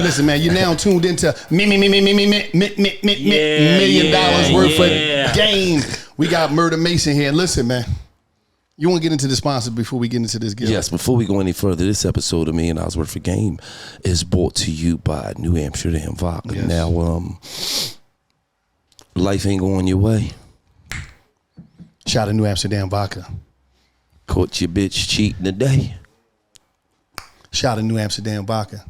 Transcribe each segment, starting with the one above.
Listen, man, you're now tuned into $1 million worth of game. We got Murder Mason here. Listen, man, you want to get into the sponsor before we get into this game? Yes, before we go any further, this episode of $1 Million Worth of Game is brought to you by New Amsterdam Vodka. Yes. Now, life ain't going your way. Shout out to New Amsterdam Vodka. Caught your bitch cheating today. Shout out to New Amsterdam Vodka.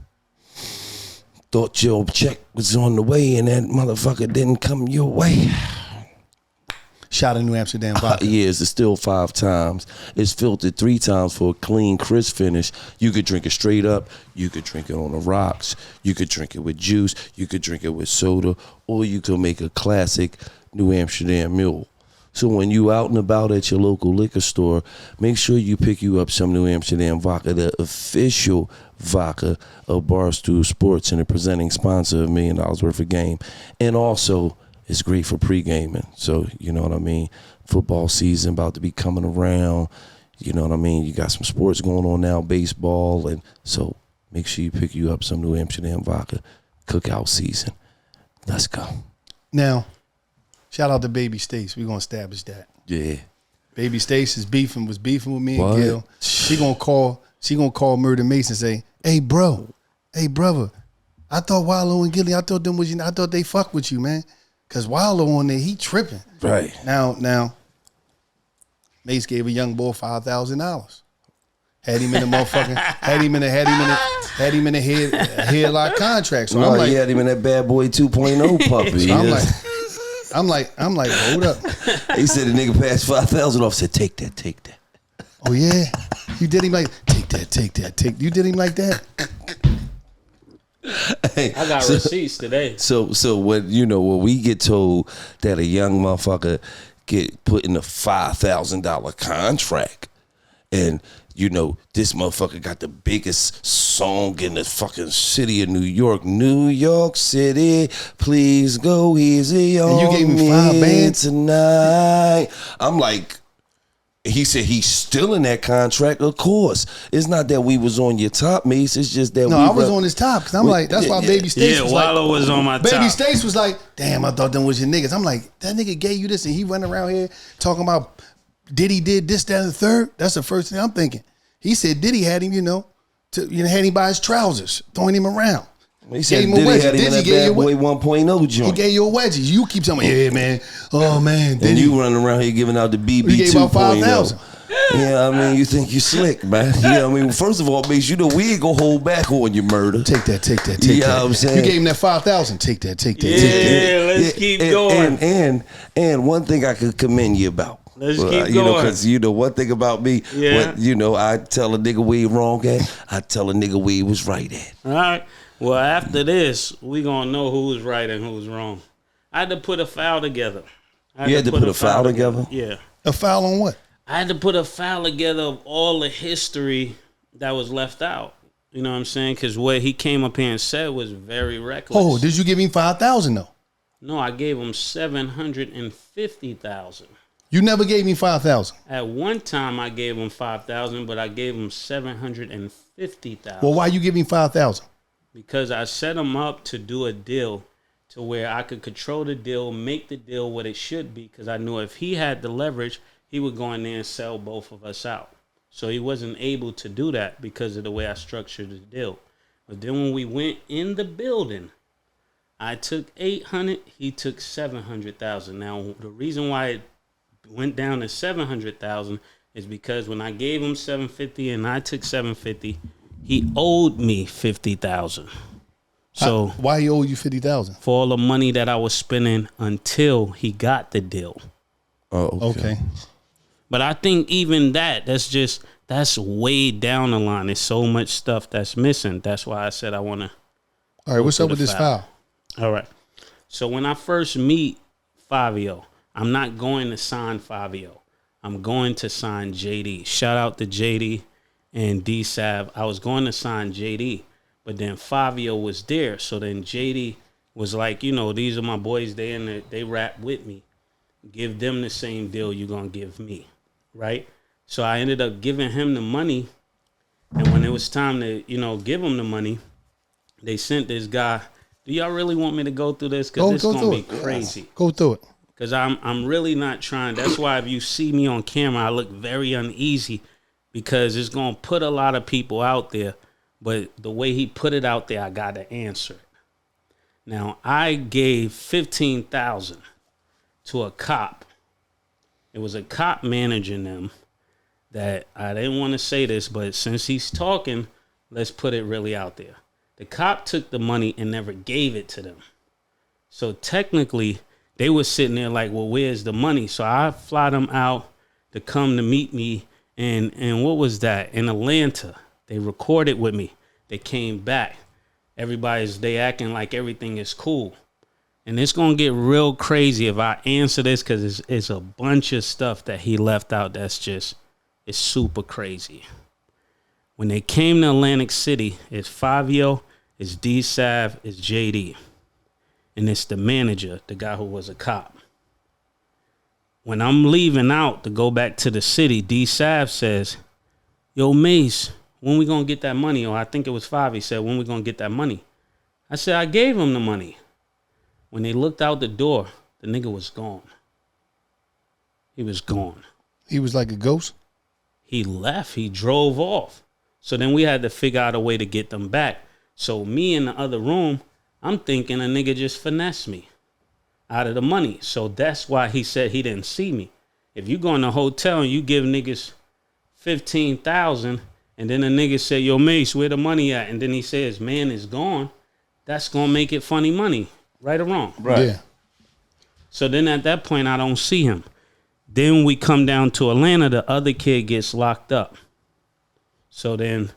Thought your check was on the way and that motherfucker didn't come your way. Shout out to New Amsterdam Vodka. Yeah, it's distilled 5 times. It's filtered 3 times for a clean, crisp finish. You could drink it straight up. You could drink it on the rocks. You could drink it with juice. You could drink it with soda. Or you could make a classic New Amsterdam mule. So when you out and about at your local liquor store, make sure you pick you up some New Amsterdam Vodka, the official vodka of Barstool Sports and a presenting sponsor of $1 Million Worth of Game. And also, it's great for pre-gaming. So, you know what I mean? Football season about to be coming around. You know what I mean? You got some sports going on now, baseball. And so make sure you pick you up some New Amsterdam Vodka. Cookout season. Let's go. Now, shout out to Baby Stace. We're going to establish that. Yeah. Baby Stace was beefing with me and Gil. She gonna call Murder Mason and say, hey brother, I thought Wallow and Gilly, I thought they fuck with you, man. Cause Wallow on there, he tripping. Right. Now, Mase gave a young boy $5,000. Had him in the motherfucking, had him in a headlock contract. So I'm like, he had him in that bad boy 2.0 puppy. So I'm like, hold up. He said the nigga passed 5,000 off. Said, take that. Oh yeah, you did him like take that. You did him like that. Hey, I got receipts today. So when we get told that a young motherfucker get put in a $5,000 contract, and this motherfucker got the biggest song in the fucking city of New York City, please go easy on me. And you gave me 5 bands tonight. I'm like, he said he's still in that contract. Of course, it's not that we was on your top, Mase. It's just that I was on his top because I'm like, that's why Baby Stace was Wallow like, was on my top. Baby Stace was like, damn, I thought them was your niggas. I'm like, that nigga gave you this, and he running around here talking about Diddy did this, that, and the third. That's the first thing I'm thinking. He said Diddy had him, had him by his trousers, throwing him around. He said Diddy had him in that bad boy 1.0 joint. He gave you a wedgie. You keep telling me, yeah, man. Oh, man. Diddy. And you running around here giving out the BB 2.0. He gave out 5,000. Yeah, I mean, you think you slick, man. Yeah, I mean, first of all, Mase, we ain't gonna hold back on your murder. Take that. You know what I'm saying? You gave him that 5,000. Take that. Yeah, let's keep going. And one thing I could commend you about. Let's keep going. Because one thing about me, I tell a nigga where he wrong at, I tell a nigga where he was right at. All right. Well, after this, we gonna know who was right and who was wrong. I had to put a file together. You had to put a file together? Yeah. A file on what? I had to put a file together of all the history that was left out. You know what I'm saying? Because what he came up here and said was very reckless. Oh, did you give him 5,000 though? No, I gave him 750,000. You never gave me 5,000. At one time, I gave him 5,000, but I gave him 750,000. Well, why you give him 5,000? Because I set him up to do a deal to where I could control the deal, make the deal what it should be. Because I knew if he had the leverage, he would go in there and sell both of us out. So he wasn't able to do that because of the way I structured the deal. But then when we went in the building, I took 800, he took 700,000. Now the reason why it went down to 700,000 is because when I gave him 750 and I took 750, he owed me 50,000. So why he owed you 50,000? For all the money that I was spending until he got the deal. Oh, okay. But I think even that's way down the line. There's so much stuff that's missing. That's why I said I want to. All right, what's up with this file? All right. So when I first meet Fivio, I'm not going to sign Fivio. I'm going to sign JD. Shout out to JD and D-Sav. I was going to sign JD, but then Fivio was there. So then JD was like, these are my boys. They rap with me. Give them the same deal you're going to give me. Right? So I ended up giving him the money. And when it was time to, give him the money, They sent this guy. Do y'all really want me to go through this? Because this is gonna be crazy. Go through it. Because I'm really not trying. That's why if you see me on camera, I look very uneasy because it's gonna put a lot of people out there. But the way he put it out there, I gotta answer it. Now I gave $15,000 to a cop. It was a cop managing them. That I didn't want to say this, but since he's talking, let's put it really out there. The cop took the money and never gave it to them. So technically, they were sitting there like, well, where's the money? So I fly them out to come to meet me. And what was that? In Atlanta. They recorded with me. They came back. They acting like everything is cool. And it's going to get real crazy if I answer this because it's a bunch of stuff that he left out that's just... It's super crazy. When they came to Atlantic City, it's Fivio, it's D-Sav, it's JD. And it's the manager, the guy who was a cop. When I'm leaving out to go back to the city, D-Sav says, yo, Mase, when we going to get that money? Or I think it was Five. He said, when we going to get that money? I said, I gave him the money. When they looked out the door, the nigga was gone. He was gone. He was like a ghost? He left. He drove off. So then we had to figure out a way to get them back. So me in the other room, I'm thinking a nigga just finessed me out of the money. So that's why he said he didn't see me. If you go in a hotel and you give niggas $15,000 and then a nigga say, yo, Mase, where the money at? And then he says, man, it's gone. That's going to make it funny money. Right or wrong? Right. Yeah. So then at that point, I don't see him. Then we come down to Atlanta, the other kid gets locked up. So then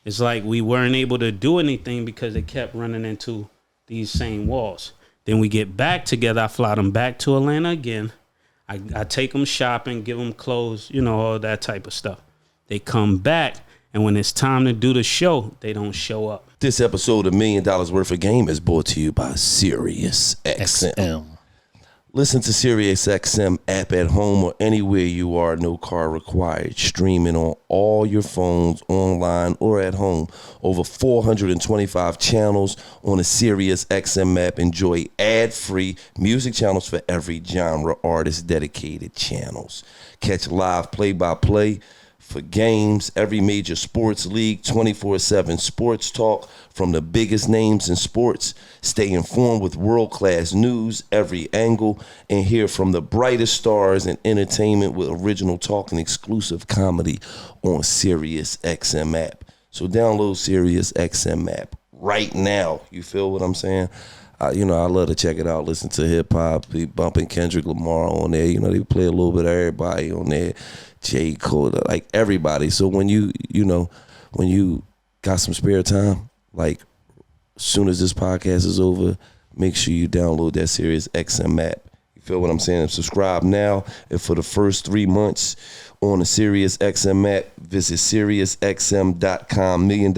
it's like we weren't able to do anything because they kept running into these same walls. Then we get back together. I fly them back to Atlanta again. I take them shopping, give them clothes, all that type of stuff. They come back, and when it's time to do the show, they don't show up. This episode of $1 Million Worth of Game is brought to you by SiriusXM. Listen to SiriusXM app at home or anywhere you are, no car required. Streaming on all your phones, online or at home. Over 425 channels on the SiriusXM app. Enjoy ad-free music channels for every genre, artist, dedicated channels. Catch live play-by-play for games, every major sports league, 24/7 sports talk from the biggest names in sports. Stay informed with world-class news, every angle, and hear from the brightest stars in entertainment with original talk and exclusive comedy on SiriusXM app. So download SiriusXM app right now. You feel what I'm saying? I love to check it out. Listen to hip hop. Be bumping Kendrick Lamar on there. They play a little bit of everybody on there. J. Cole, like everybody. So when you got some spare time, like as soon as this podcast is over, make sure you download that SiriusXM app. You feel what I'm saying? Subscribe now, and for the first 3 months on the SiriusXM app, visit SiriusXM.com. $1 million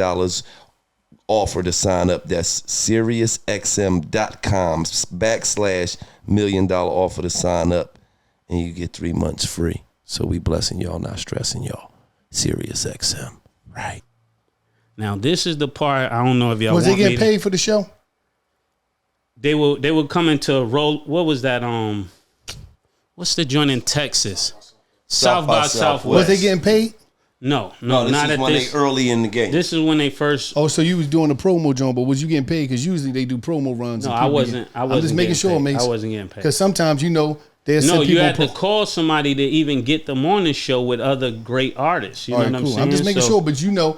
offer to sign up. That's SiriusXM.com /$1 million offer to sign up, and you get 3 months free. So we blessing y'all, not stressing y'all. SiriusXM, right? Now this is the part I don't know if y'all was they getting paid for the show? They were coming to roll. What was that? What's the joint in Texas? South by Southwest. Was they getting paid? No, this not is at when this. they early in the game. This is when they first. Oh, so you was doing a promo, John, but was you getting paid? Because usually they do promo runs. No, I wasn't. I'm just making sure, paid. Mace. I wasn't getting paid. Because sometimes there's no, you had to call somebody to even get them on the show with other great artists. You know what I'm saying? I'm just making sure, but a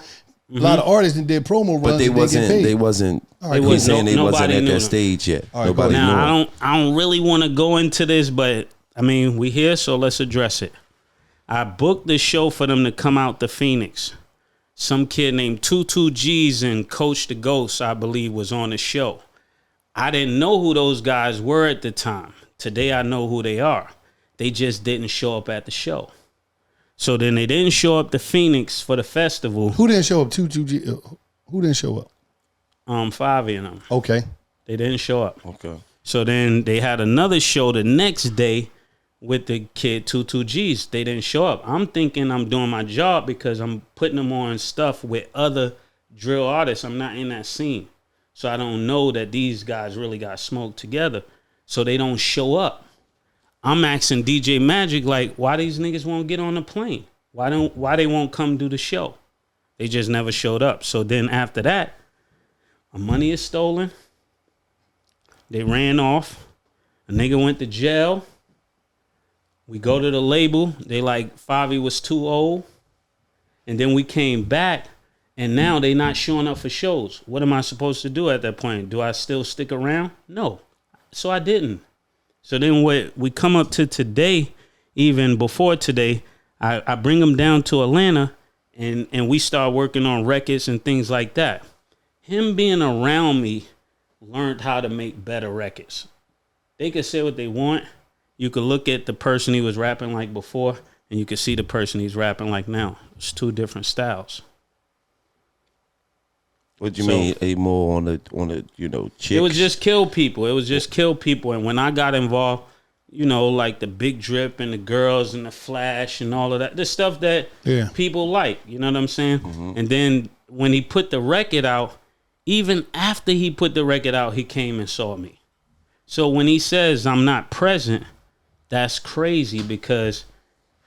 lot of artists that did promo runs, but they wasn't. They wasn't. He's saying they wasn't at that stage yet. Nobody knew. Now I don't really want to go into this, but I mean we here, so let's address it. I booked the show for them to come out to Phoenix. Some kid named 22 G's and Coach the Ghost, I believe, was on the show. I didn't know who those guys were at the time. Today I know who they are. They just didn't show up at the show. So then they didn't show up to Phoenix for the festival. Who didn't show up? 22G. Who didn't show up? Fivio and them. Okay. They didn't show up. Okay. So then they had another show the next day with the kid 22 G's. They didn't show up. I'm thinking I'm doing my job because I'm putting them on stuff with other drill artists. I'm not in that scene. So I don't know that these guys really got smoked together. So they don't show up. I'm asking DJ Magic, like, why these niggas won't get on the plane? Why they won't come do the show? They just never showed up. So then after that, my money is stolen. They ran off. A nigga went to jail. We go to the label. They like, Fivio was too old. And then we came back, and now they not showing up for shows. What am I supposed to do at that point? Do I still stick around? No. So I didn't. So then what we come up to today, even before today, I bring them down to Atlanta, and we start working on records and things like that. Him being around me learned how to make better records. They could say what they want. You could look at the person he was rapping like before, and you could see the person he's rapping like now. It's two different styles. What do you mean? A more on the chicks? It was just kill people. And when I got involved, like the Big Drip and the girls and the Flash and all of that, the stuff that people like. You know what I'm saying? Mm-hmm. And then when he put the record out, even after he put the record out, he came and saw me. So when he says I'm not present, that's crazy, because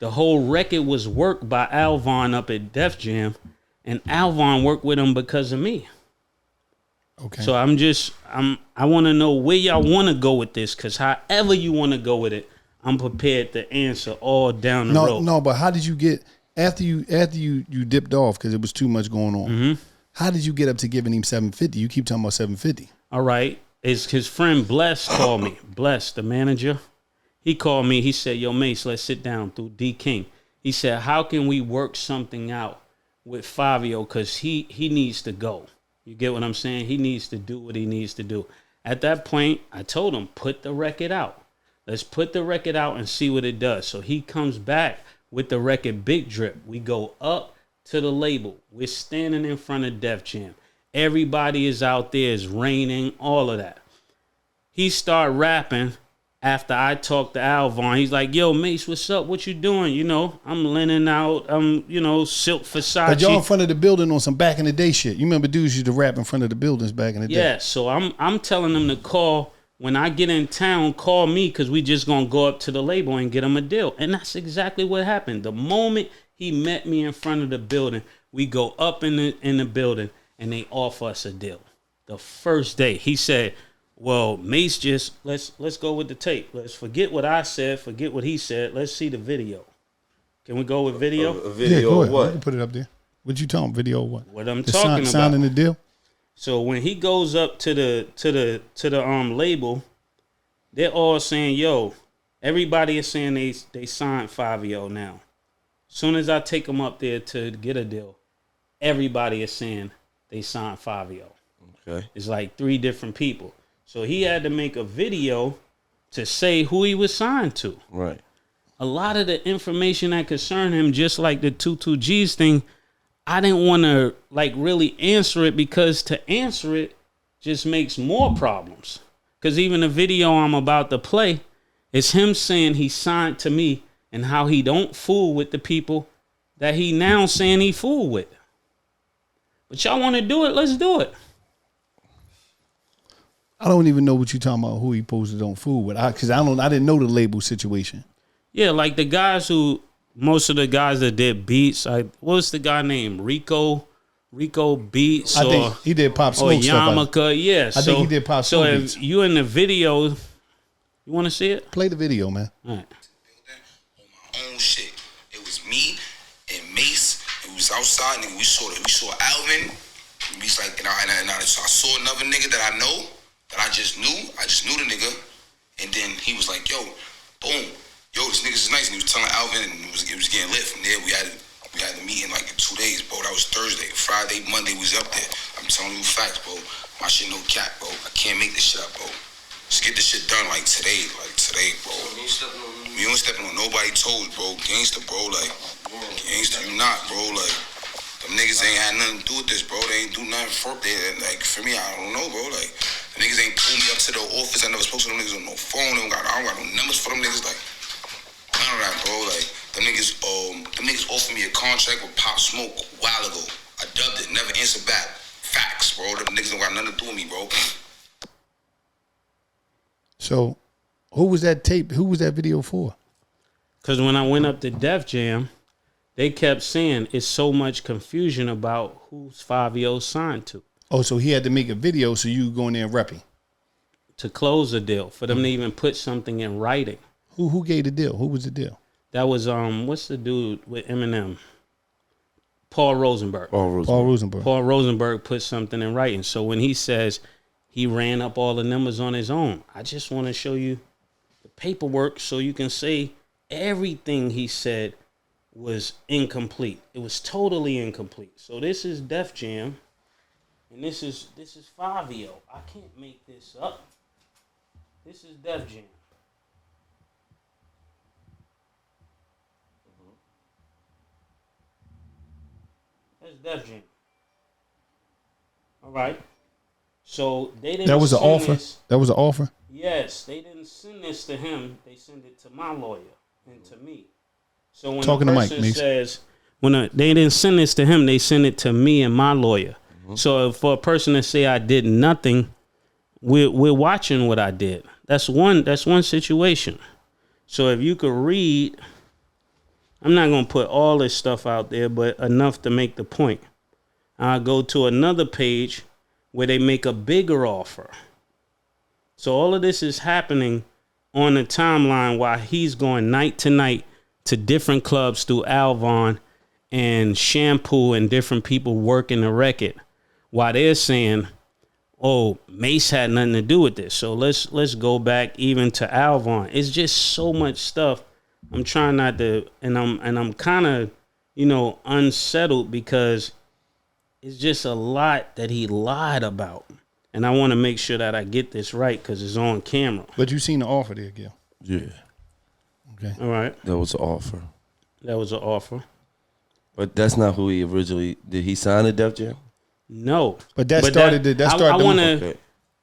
the whole record was worked by Alvon up at Def Jam, and Alvon worked with him because of me. Okay. So I want to know where y'all want to go with this, because however you want to go with it, I'm prepared to answer all down the road. No, but how did you get, after you dipped off because it was too much going on, mm-hmm. How did you get up to giving him $750? You keep talking about $750. All right. His friend Bless called me. Bless, the manager. He called me. He said, yo, Mase, let's sit down through D King. He said, how can we work something out with Fivio, because he needs to go. You get what I'm saying? He needs to do what he needs to do. At that point, I told him, put the record out. Let's put the record out and see what it does. So he comes back with the record Big Drip. We go up to the label. We're standing in front of Def Jam. Everybody is out there. It's raining, all of that. He start rapping. After I talked to Alvon, he's like, yo, Mase, what's up? What you doing? I'm lending out, Silk Versace. But y'all in front of the building on some back in the day shit. You remember dudes used to rap in front of the buildings back in the day. Yeah, so I'm telling them to call, when I get in town, call me, because we just going to go up to the label and get him a deal. And that's exactly what happened. The moment he met me in front of the building, we go up in the building, and they offer us a deal. The first day, he said, well, Mase just, let's go with the tape. Let's forget what I said, forget what he said. Let's see the video. Can we go with video? A video of what? You can put it up there. What you talking? Video of what? What I'm talking about. Signing the deal? So when he goes up to the label, they're all saying, yo, everybody is saying they signed Fivio now. Soon as I take them up there to get a deal, everybody is saying they signed Fivio. Okay. It's like 3 different people. So he had to make a video to say who he was signed to. Right. A lot of the information that concerned him, just like the 22Gs thing, I didn't want to really answer it, because to answer it just makes more problems. Because even the video I'm about to play is him saying he signed to me and how he don't fool with the people that he now saying he fool with. But y'all want to do it? Let's do it. I don't even know what you're talking about, who he posted on food with. Because I didn't know the label situation. Yeah, like the guys most of the guys that did beats, what's the guy named? Rico Beats? I think he did Pop Smoke or Yamaka, stuff. Yeah. I think he did Pop Smoke So beats. if you in the video, you want to see it? Play the video, man. All right. On my own shit. It was me and Mase. It was outside, and we saw Alvin. He's like, and I saw another nigga that I know. That I just knew the nigga, and then he was like, yo, boom, yo, this nigga's nice, and he was telling Alvin, and it was getting lit from there. We had the meeting like in 2 days, bro. That was Thursday. Friday, Monday, we was up there. I'm telling you facts, bro. My shit no cap, bro. I can't make this shit up, bro. Just get this shit done like today, bro. You ain't stepping on nobody's toes, bro. Gangsta, bro, like, gangsta, you not, bro, like. Them niggas ain't had nothing to do with this, bro. They ain't do nothing for me, I don't know, bro. Like, the niggas ain't pulled me up to the office. I never spoke to them niggas on no phone. I don't got no numbers for them niggas. Like, none of that, bro. Like, them niggas offered me a contract with Pop Smoke a while ago. I dubbed it, never answered back. Fact. Facts, bro. Them niggas don't got nothing to do with me, bro. So, who was that tape? Who was that video for? Because when I went up to Def Jam, they kept saying it's so much confusion about who's Fivio signed to. Oh, so he had to make a video so you go in there and repping. To close a deal, for them to even put something in writing. Who gave the deal? Who was the deal? That was what's the dude with Eminem? Paul Rosenberg. Paul Rosenberg put something in writing. So when he says he ran up all the numbers on his own, I just want to show you the paperwork so you can say everything he said was incomplete. It was totally incomplete. So this is Def Jam, and this is Fivio. I can't make this up. This is Def Jam. That's Def Jam. All right. So they didn't. That was an offer. This. That was an offer. Yes, they didn't send this to him. They sent it to my lawyer and to me. So when Talking the to person Mike, says they didn't send this to him, they sent it to me and my lawyer. Mm-hmm. So for a person to say I did nothing, we're watching what I did. That's one situation. So if you could read, I'm not gonna put all this stuff out there, but enough to make the point. I'll go to another page where they make a bigger offer. So all of this is happening on the timeline while he's going night to night to different clubs through Alvon and Shampoo and different people working the record while they're saying, oh, Mase had nothing to do with this. So let's go back even to Alvon. It's just so much stuff. I'm trying not to, and I'm kind of, unsettled because it's just a lot that he lied about. And I want to make sure that I get this right because it's on camera. But you seen the offer there, Gil. Yeah. Okay. All right. That was an offer. That was an offer. But that's not who he originally did. He sign a Def Jam? No. But that started. I want to,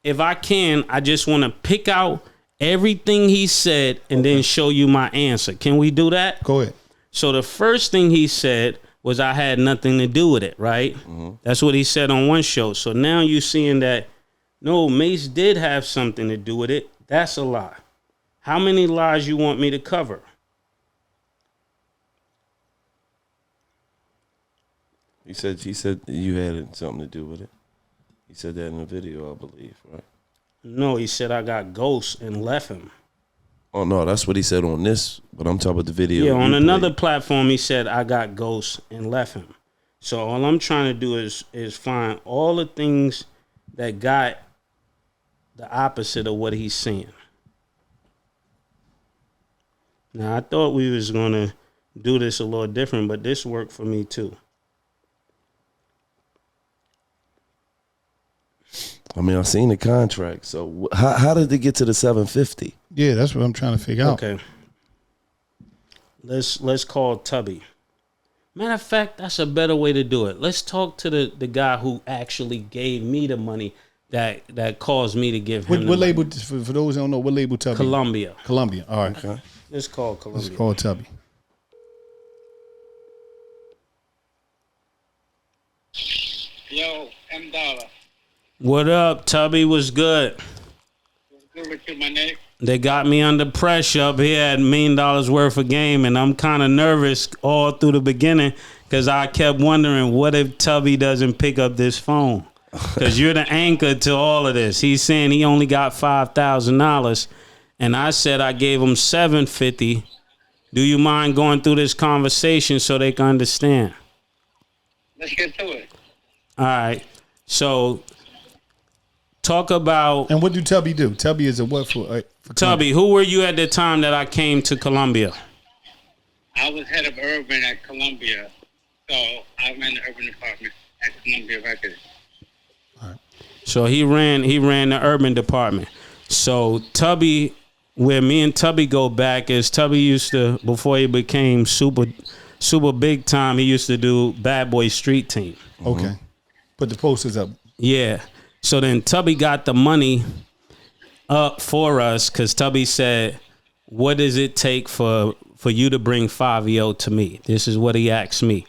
if I can, I just want to pick out everything he said and then show you my answer. Can we do that? Go ahead. So the first thing he said was I had nothing to do with it, right? Mm-hmm. That's what he said on one show. So now you're seeing that, no, Mase did have something to do with it. That's a lie. How many lies you want me to cover? He said you had something to do with it. He said that in the video, I believe, right? No, he said I got ghosts and left him. Oh, no, that's what he said on this, but I'm talking about the video. Yeah, on another platform, he said I got ghosts and left him. So all I'm trying to do is find all the things that got the opposite of what he's saying. Now, I thought we was going to do this a little different, but this worked for me too. I mean, I've seen the contract. So how did they get to the 750? Yeah, that's what I'm trying to figure out. Okay. Let's call Tubby. Matter of fact, that's a better way to do it. Let's talk to the guy who actually gave me the money that caused me to give him what label, for those who don't know, what label Tubby? Columbia. Columbia. All right. Okay. Let's call Columbia. Let's call Tubby. Yo, M Dollar. What up, Tubby? Was good? What's good with you, my nigga? They got me under pressure up here at $1 million worth of game, and I'm kind of nervous all through the beginning because I kept wondering, what if Tubby doesn't pick up this phone? Because you're the anchor to all of this. He's saying he only got $5,000, and I said I gave him $750. Do you mind going through this conversation so they can understand? Let's get to it. All right. So talk about... And what do Tubby do? Tubby is a what for Tubby, who were you at the time that I came to Columbia? I was head of urban at Columbia, so I ran the urban department at Columbia Records. All right. So he ran the urban department. So Tubby, where me and Tubby go back is Tubby used to, before he became super big time, he used to do Bad Boy Street Team. Okay. Put the posters up. Yeah. So then Tubby got the money up for us because Tubby said, what does it take for you to bring Fivio to me? This is what he asked me.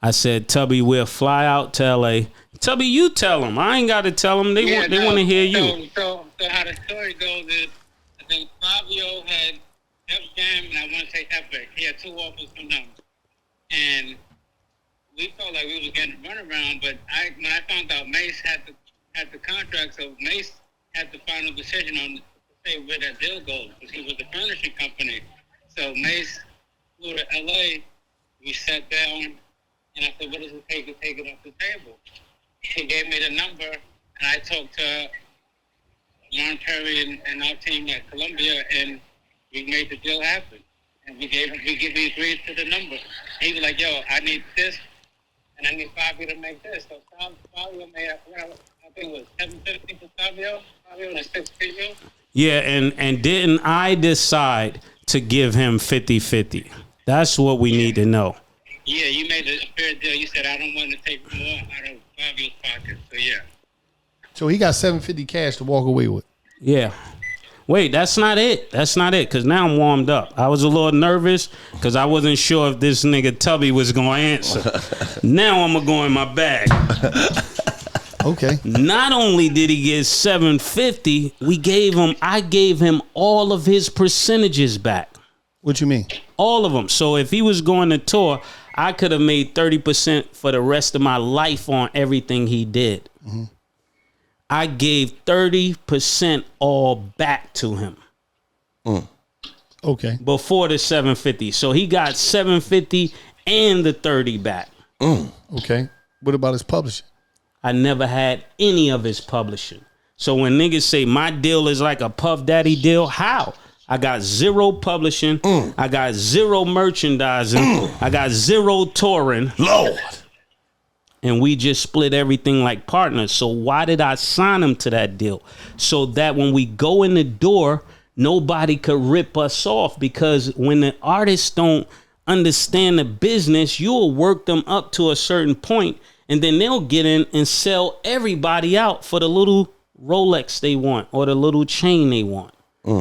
I said, Tubby, we'll fly out to L.A. Tubby, you tell them. I ain't got to tell them. They want to hear you. So how the story goes is, I think Fivio had F Jam and I want to say Epic. He had 2 offers from them, and we felt like we was getting run around. But when I found out Mase had the contract, so Mase had the final decision on say where that deal goes, because he was the furnishing company. So Mase flew to L.A. We sat down, and I said, "What does it take to take it off the table?" He gave me the number, and I talked to Ron Perry and our team at Columbia, and we made the deal happen. And we agreed to the number. He was like, "Yo, I need this, and I need Fivio to make this." So Fivio made, I think it was $750 for Fivio and $650. Yeah, and didn't I decide to give him 50-50? That's what we need to know. Yeah, you made a fair deal. You said, I don't want to take more out of Fivio's pocket. So, yeah. So he got $750 cash to walk away with. Yeah. Wait, that's not it. That's not it, because now I'm warmed up. I was a little nervous because I wasn't sure if this nigga Tubby was going to answer. Now I'm going to go in my bag. Okay. Not only did he get $750, I gave him all of his percentages back. What you mean? All of them. So if he was going to tour, I could have made 30% for the rest of my life on everything he did. Mm-hmm. I gave 30% all back to him. Okay. Before the $750. So he got $750 and the 30 back. Okay. What about his publishing? I never had any of his publishing. So when niggas say my deal is like a Puff Daddy deal, how? I got 0 publishing. I got 0 merchandising. I got 0 touring. Lord. And we just split everything like partners. So why did I sign him to that deal? So that when we go in the door, nobody could rip us off. Because when the artists don't understand the business, you'll work them up to a certain point, and then they'll get in and sell everybody out for the little Rolex they want or the little chain they want.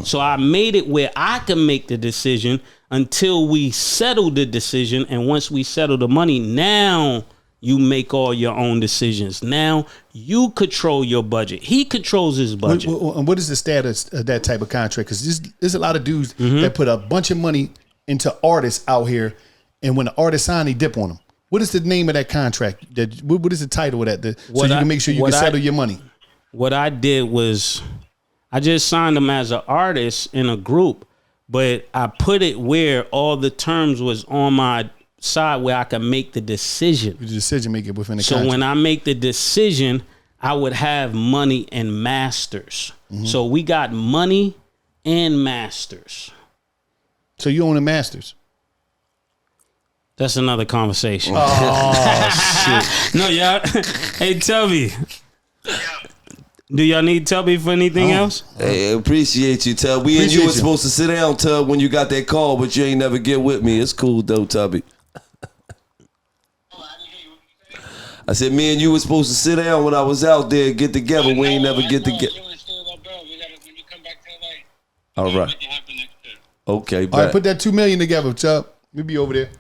So I made it where I can make the decision until we settle the decision. And once we settle the money, now you make all your own decisions. Now you control your budget. He controls his budget. What is the status of that type of contract? Because there's a lot of dudes that put a bunch of money into artists out here, and when the artist sign, they dip on them. What is the name of that contract? What is the title of that? So you can make sure you can settle your money. What I did was I just signed him as an artist in a group, but I put it where all the terms was on my side where I can make the decision. The decision maker within the contract. So when I make the decision, I would have money and masters. So we got money and masters. So you own the masters? That's another conversation. Oh, shit. No, y'all. Hey, Tubby. Do y'all need Tubby for anything else? Hey, appreciate you, Tub. We and you were supposed to sit down, Tub, when you got that call, but you ain't never get with me. It's cool, though, Tubby. I said, me and you were supposed to sit down when I was out there, get together. We ain't never get together. All right. Okay, all right, put that $2 million together, Chubb. We'll be over there.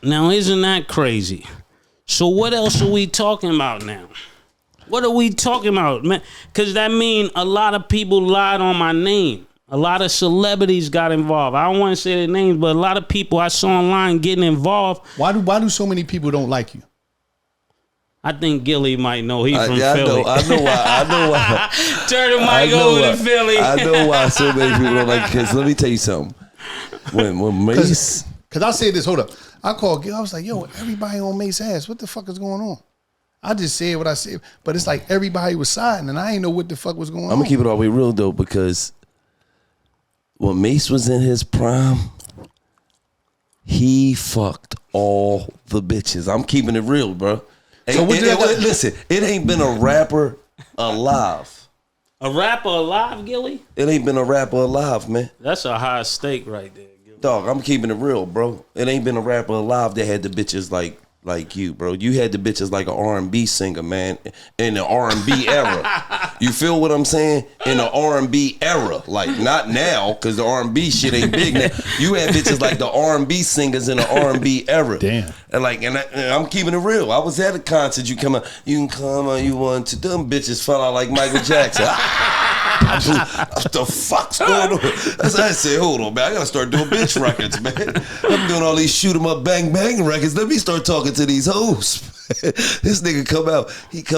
Now, isn't that crazy? So what else are we talking about now? What are we talking about, man? Because that means a lot of people lied on my name. A lot of celebrities got involved. I don't want to say their names, but a lot of people I saw online getting involved. Why do so many people don't like you? I think Gilly might know. He's from Philly. I know why. Turn the mic over to Philly. I know why so many people don't like you. Because let me tell you something. When Mase... Because I'll say this, hold up. I called Gil. I was like, yo, everybody on Mase ass. What the fuck is going on? I just said what I said. But it's like everybody was siding, and I ain't know what the fuck was going on. I'm going to keep it all the way real, though, because when Mase was in his prime, he fucked all the bitches. I'm keeping it real, bro. So listen, it ain't been a rapper alive. A rapper alive, Gilly? It ain't been a rapper alive, man. That's a high stake right there, Gilly. Dog, I'm keeping it real, bro. It ain't been a rapper alive that had the bitches like you, bro. You had the bitches like an R&B singer, man, in the R&B era. You feel what I'm saying? In the R&B era, like not now, because the R&B shit ain't big now. You had bitches like the R&B singers in the R&B era. Damn. And I'm keeping it real. I was at a concert. You can come on, you want to. Them bitches fell out like Michael Jackson. What the fuck's going on? That's how I said, hold on, man. I gotta start doing bitch records, man. I'm doing all these shoot 'em up, bang bang records. Let me start talking to these hoes. This nigga come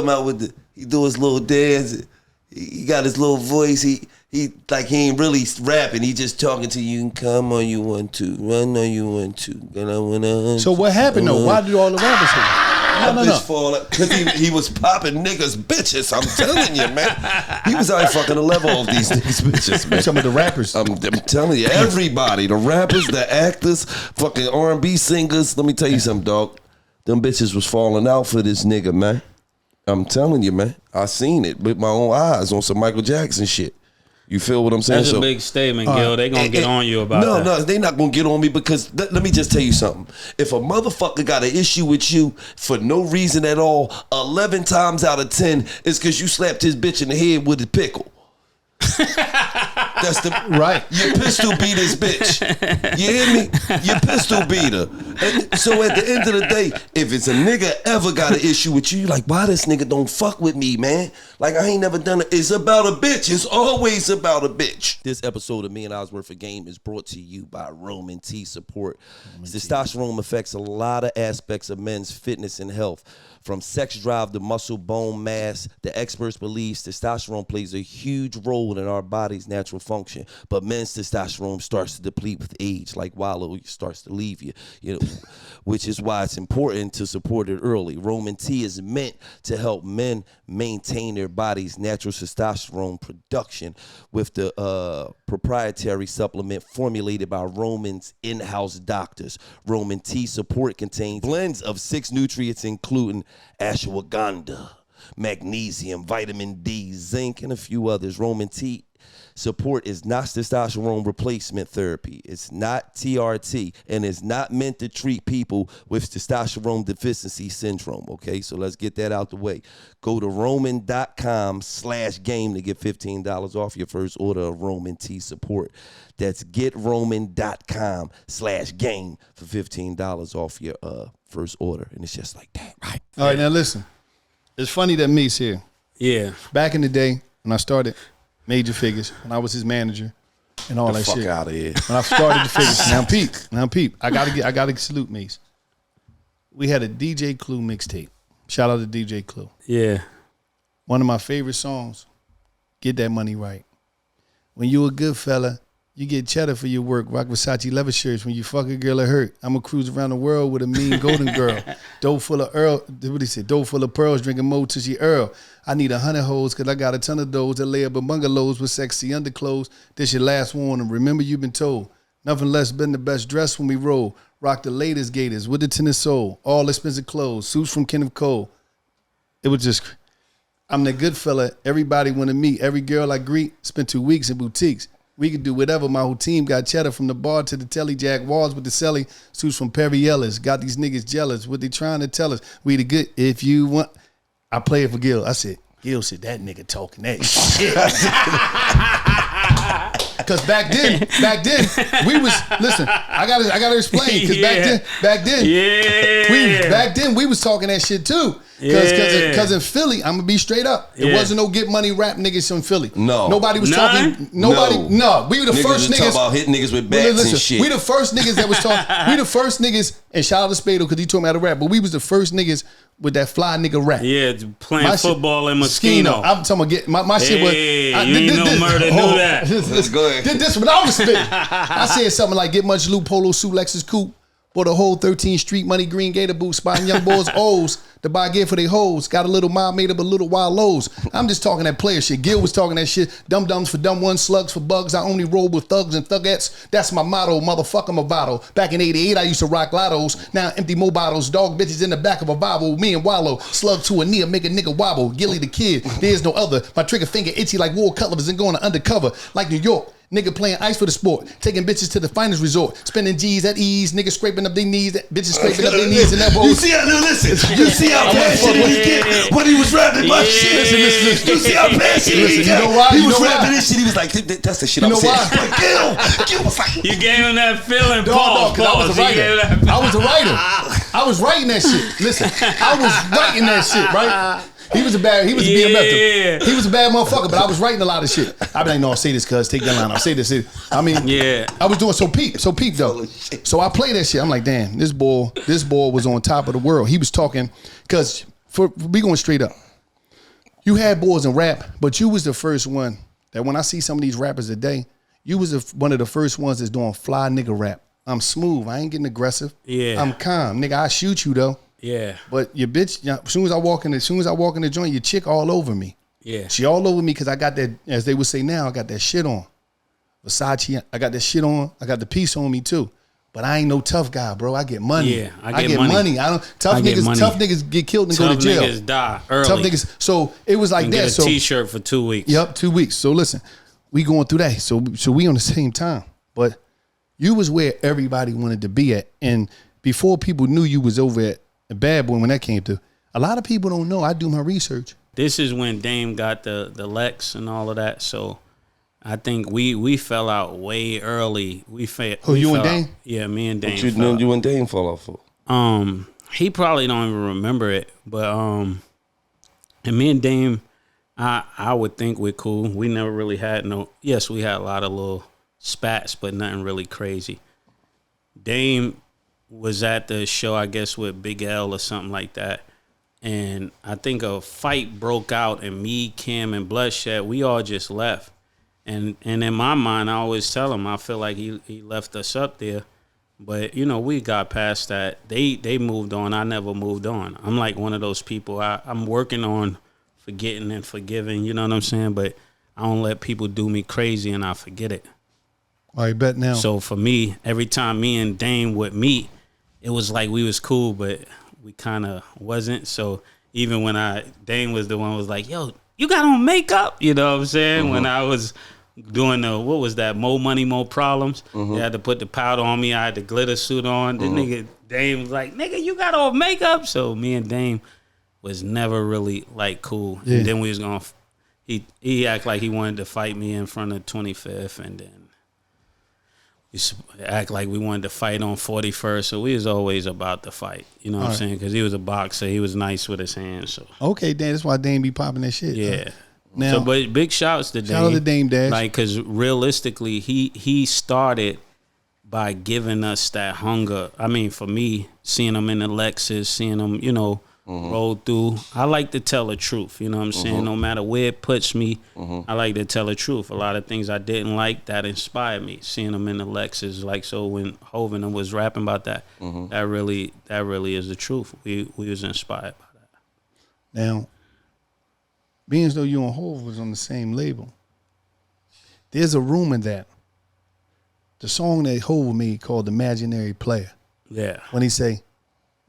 out with he do his little dance. He got his little voice. He ain't really rapping. He just talking to you. Come on, you want to. Run on you want to. So what happened though? Why did all the rappers say that? No. Because he was popping niggas bitches. I'm telling you, man. He was out fucking the level of these bitches, man. Some of the rappers. I'm telling you, everybody, the rappers, the actors, fucking R&B singers. Let me tell you something, dog. Them bitches was falling out for this nigga, man. I'm telling you, man. I seen it with my own eyes on some Michael Jackson shit. You feel what I'm saying? That's a big statement, Gil. They gonna get on you about that. No, they not gonna get on me because let me just tell you something. If a motherfucker got an issue with you for no reason at all, 11 times out of 10 is because you slapped his bitch in the head with a pickle. That's the right. You pistol beat his bitch. You hear me? You pistol beat her. And so at the end of the day, if it's a nigga ever got an issue with you, like, why this nigga don't fuck with me, man? Like, I ain't never done it. It's about a bitch. It's always about a bitch. This episode of Me and Oz Worth of Game is brought to you by Roman T Support. Testosterone affects a lot of aspects of men's fitness and health. From sex drive to muscle bone mass, the experts believe testosterone plays a huge role in our body's natural function. But men's testosterone starts to deplete with age, like Wallow starts to leave you, which is why it's important to support it early. Roman T is meant to help men maintain their body's natural testosterone production with the proprietary supplement formulated by Roman's in-house doctors. Roman T Support contains blends of 6 nutrients, including ashwagandha, magnesium, vitamin D, zinc, and a few others. Roman T Support is not testosterone replacement therapy. It's not TRT, and it's not meant to treat people with testosterone deficiency syndrome, okay? So let's get that out the way. Go to roman.com/game to get $15 off your first order of Roman T Support. That's getroman.com/game for $15 off your first order. And it's just like that, right? All right, now listen. It's funny that Mase here. Yeah. Back in the day when I started Major Figures, when I was his manager and all that shit. Fuck out of here. When I started the Figures. Now peep. I gotta salute Mase. We had a DJ Clue mixtape. Shout out to DJ Clue. Yeah. One of my favorite songs, Get That Money Right. When you a good fella, you get cheddar for your work. Rock Versace leather shirts. When you fuck a girl it hurt. I'ma cruise around the world with a mean golden girl. Dough full of dough full of pearls, drinking mo till she Earl. I need 100 hoes cause I got a ton of those that lay up in bungalows with sexy underclothes. This your last warning. Remember you've been told. Nothing less been the best dress when we roll. Rock the latest gators with the tennis sole. All expensive clothes. Suits from Kenneth Cole. It was just, I'm the good fella. Everybody want to meet. Every girl I greet. Spent 2 weeks in boutiques. We could do whatever. My whole team got cheddar from the bar to the telly. Jack Walls with the celly. Suits from Perry Ellis. Got these niggas jealous. What they trying to tell us? We the good. If you want. I play it for Gil. I said, Gil said, that nigga talking that shit. Because back then, we was, listen, I gotta explain. Because back then, we was talking that shit too. Because in Philly, I'm gonna be straight up. It wasn't no get money rap niggas in Philly. No. Nobody was talking. No. We were the first niggas. Talk about hitting niggas with bats and shit. We the first niggas that was talking. We the first niggas, and shout out to Spado because he told me how to rap. But we was the first niggas with that fly nigga rap. Yeah, playing football in Moschino. I'm talking about my shit was. You ain't no murder, knew that. Let's go ahead. This when I was spitting. I said something like, get much loot, polo suit, Lexus coupe. Bought a whole 13th Street money green gator boot, spotting young boys O's to buy gear for their hoes. Got a little mile made up a little wild lows. I'm just talking that player shit. Gil was talking that shit. Dum-dums for dumb ones, slugs for bugs. I only roll with thugs and thugettes. That's my motto, motherfucker, Movado. Back in 88, I used to rock lottos. Now empty mobiles, dog bitches in the back of a Bible. Me and Wallow, slug to a knee, make a nigga wobble. Gilly the kid, there's no other. My trigger finger itchy like war cutlass and going undercover like New York. Nigga playing ice for the sport. Taking bitches to the finest resort. Spending G's at ease. Niggas scraping up their knees. Bitches scraping up their knees and elbows. You see how, listen. You see how passionate he get when he was rapping my shit. Listen. You see how passionate he get. You know why? He was rapping this shit. He was like, that's the shit I'm saying. Gil was like, you gave him that feeling. Dog, because I was a writer. I was a writer. I was writing that shit. Listen, I was writing that shit, right? He was a BMF. He was a bad motherfucker, but I was writing a lot of shit. I be like, no, I'll say this, cuz, take that line. I'll say this. I mean, I was doing so peep though. So I play that shit. I'm like, damn, this boy was on top of the world. He was talking, cause we going straight up. You had boys in rap, but you was the first one that when I see some of these rappers today, you was one of the first ones that's doing fly nigga rap. I'm smooth. I ain't getting aggressive. Yeah. I'm calm. Nigga, I shoot you though. Yeah. But your bitch, as soon as I walk in the joint, your chick all over me. Yeah. She all over me because I got that, as they would say now, I got that shit on. Versace, I got that shit on. I got the piece on me too. But I ain't no tough guy, bro. I get money. Yeah, I get money. Tough niggas get killed and go to jail. Tough niggas die early. Tough niggas. So it was like that. Get a t-shirt for 2 weeks. Yep, 2 weeks. So listen, we going through that. So we on the same time. But you was where everybody wanted to be at. And before people knew you was over at Bad Boy when that came through, a lot of people don't know. I do my research. This is when Dame got the Lex and all of that. So I think we fell out way early. You and Dame? Yeah, me and Dame. What you and Dame fall out for? He probably don't even remember it, but and me and Dame, I would think we're cool. We never really had yes, we had a lot of little spats, but nothing really crazy. Dame was at the show, I guess, with Big L or something like that. And I think a fight broke out, and me, Kim, and Bloodshed, we all just left. And in my mind, I always tell him, I feel like he left us up there. But, we got past that. They moved on. I never moved on. I'm like one of those people. I'm working on forgetting and forgiving, you know what I'm saying? But I don't let people do me crazy and I forget it. I bet now. So for me, every time me and Dame would meet, it was like we was cool, but we kind of wasn't. So even when Dame was the one who was like, yo, you got on makeup? You know what I'm saying? Mm-hmm. When I was doing what was that? More Money, More Problems. Mm-hmm. They had to put the powder on me. I had the glitter suit on. Mm-hmm. The nigga, Dame was like, nigga, you got on makeup? So me and Dame was never really like cool. Yeah. And then we was going to, he act like he wanted to fight me in front of 25th, and then we act like we wanted to fight on 41st. So we was always about the fight. You know what I'm saying? Because he was a boxer. He was nice with his hands. So okay, Dan, that's why Dame be popping that shit. Yeah. Now, but big shouts to Dame. Shout out to Dame Dash. Like, because realistically, he started by giving us that hunger. I mean, for me, seeing him in the Lexus, seeing him, roll through. I like to tell the truth. You know what I'm saying? No matter where it puts me, I like to tell the truth. A lot of things I didn't like, that inspired me. Seeing him in the Lexus, like, so when Hov and was rapping about that, that really is the truth. We was inspired by that. Now, being as though you and Hov was on the same label, there's a rumor that the song that Hov made called "Imaginary Player." Yeah. When he say,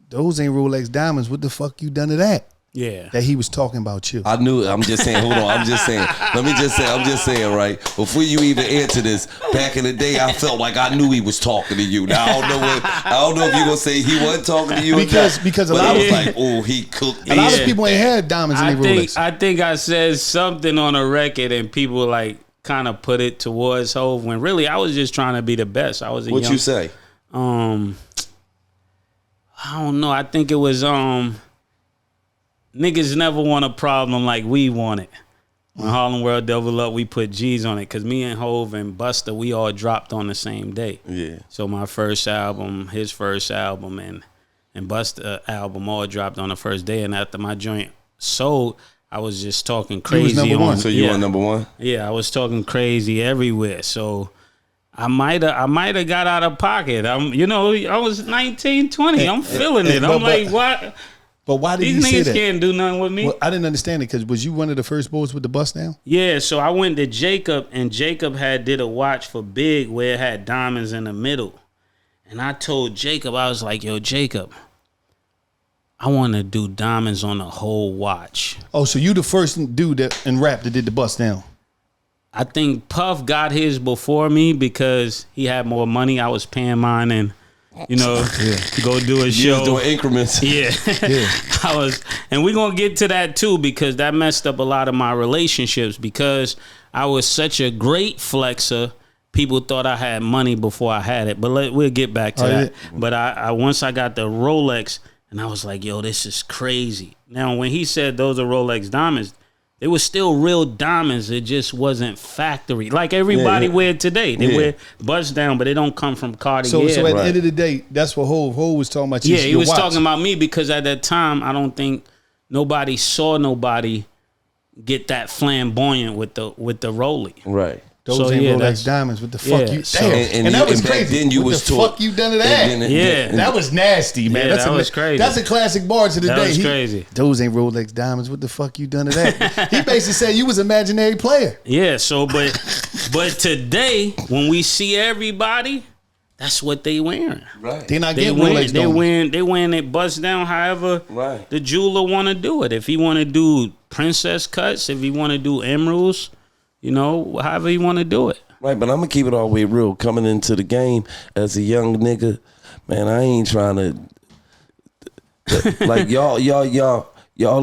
"Those ain't Rolex diamonds. What the fuck you done to that?" Yeah. That he was talking about you. I knew it. I'm just saying, hold on. I'm just saying, right? Before you even answer this, back in the day, I felt like I knew he was talking to you. Now, I don't know if you're going to say he wasn't talking to you because a lot of like, oh, he cooked. A lot of people ain't had diamonds in their Rolex. I think I said something on a record and people like kind of put it towards Hov when really I was just trying to be the best. I was What'd you say? I don't know. I think it was niggas never want a problem like we want it. When Harlem World Double Up, we put G's on it because me and Hov and Busta, we all dropped on the same day. Yeah. So my first album, his first album, and Busta album all dropped on the first day. And after my joint sold, I was just talking crazy. You was number one. So you were number one? Yeah, I was talking crazy everywhere. So I might have got out of pocket. I was 19, 20. I'm feeling it. I'm like, what? But why did These he say niggas that? can't do nothing with me. Well, I didn't understand it because was you one of the first boys with the bust down? Yeah, so I went to Jacob, and Jacob did a watch for Big where it had diamonds in the middle. And I told Jacob, I was like, yo, Jacob, I want to do diamonds on the whole watch. Oh, so you the first dude in rap that did the bust down? I think Puff got his before me because he had more money. I was paying mine and, go do a show. doing increments. Yeah. I was, and we're going to get to that too because that messed up a lot of my relationships because I was such a great flexer. People thought I had money before I had it, but we'll get back to that. Yeah. But I once I got the Rolex and I was like, yo, this is crazy. Now, when he said those are Rolex diamonds, they were still real diamonds. It just wasn't factory. Like everybody wear today. They wear bust down, but they don't come from Cartier. So at the end of the day, that's what Hov was talking about. He was talking about me because at that time, I don't think nobody saw nobody get that flamboyant with the Rollie. Right. Those ain't Rolex diamonds. What the fuck you? Damn. And that was crazy. Then you what was the fuck you done to that? That was nasty, man. That was crazy. That's a classic bar to the day. That was crazy. Those ain't Rolex diamonds. What the fuck you done to that? He basically said you was an imaginary player. Yeah. So, but today when we see everybody, that's what they wearing. Right. They not getting Rolex. They wearing it bust down. However, the jeweler want to do it. If he want to do princess cuts, if he want to do emeralds. However you want to do it. Right, but I'm going to keep it all the way real. Coming into the game as a young nigga, man, I ain't trying to, like, y'all,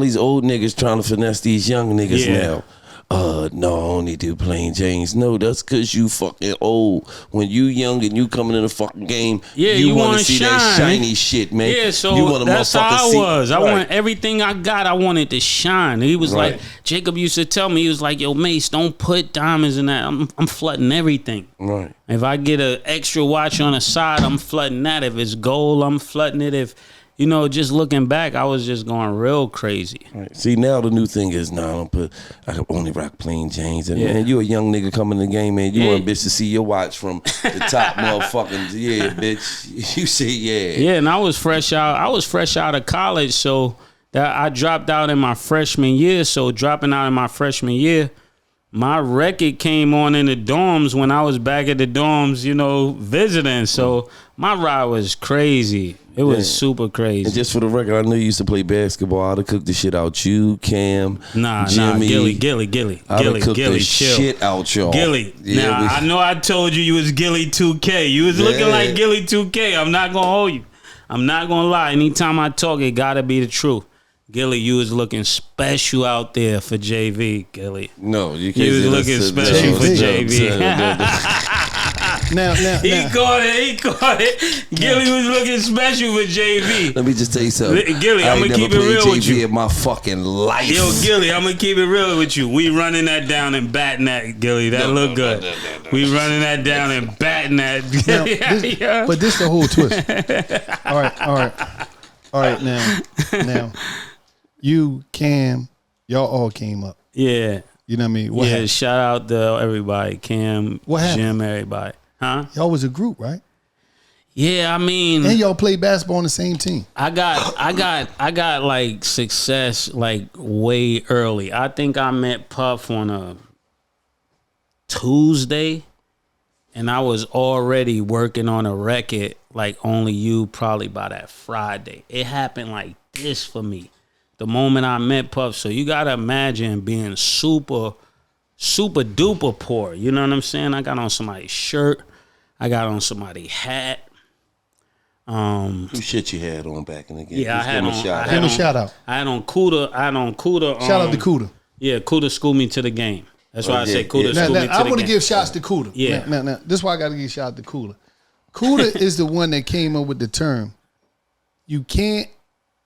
these old niggas trying to finesse these young niggas now. No, I only do plain Janes. No, that's because you fucking old. When you young and you coming in the fucking game, you want to see that shiny shit, man. Yeah, so you want that's how I was. I want everything I got, I wanted to shine. He was like, Jacob used to tell me, he was like, yo, Mase, don't put diamonds in that. I'm flooding everything. Right. If I get an extra watch on the side, I'm flooding that. If it's gold, I'm flooding it. If just looking back, I was just going real crazy. Right. See, now the new thing is, I can only rock plain Janes. And man, you a young nigga coming in the game, man. You want bitch to see your watch from the top motherfucking, bitch. You say, Yeah, and I was fresh out of college, so that I dropped out in my freshman year. So dropping out in my freshman year, my record came on in the dorms when I was back at the dorms, visiting. So my ride was crazy. It was super crazy. And just for the record, I knew you used to play basketball. I'd have cooked the shit out you, Cam, Jimmy. Gilly, I'd have cooked the chill. shit out y'all. Gilly. Now, I know I told you was Gilly 2K. You was looking like Gilly 2K. I'm not going to hold you. I'm not going to lie. Anytime I talk, it got to be the truth. Gilly, you was looking special out there for JV, Gilly. No, you can't. You was looking special for JV. Now. He caught it. Gilly was looking special for JV. Let me just tell you something. Gilly, I'm going to keep it real with you. in my fucking life. Yo, Gilly, I'm going to keep it real with you. We running that down and batting that, Gilly. That look good. No. We running that down and batting that. But this the whole twist. All right, now. You, Cam, y'all all came up. Yeah. You know what I mean? What happened? Shout out to everybody. Cam, Jim, everybody. Huh? Y'all was a group, right? Yeah, I mean. And y'all played basketball on the same team. I got like success like way early. I think I met Puff on a Tuesday, and I was already working on a record like Only You probably by that Friday. It happened like this for me. The moment I met Puff. So you got to imagine being super duper poor. You know what I'm saying? I got on somebody's shirt. I got on somebody's hat. Who shit you had on back in the game? Yeah, I had on. Give him a shout out. I had on Cuda. Shout out to Cuda. Yeah, Cuda schooled me to the game. That's why I say Cuda schooled me to the game. I want to give shots to Cuda. Yeah. Now, this is why I got to give shout out to Cuda. Cuda is the one that came up with the term,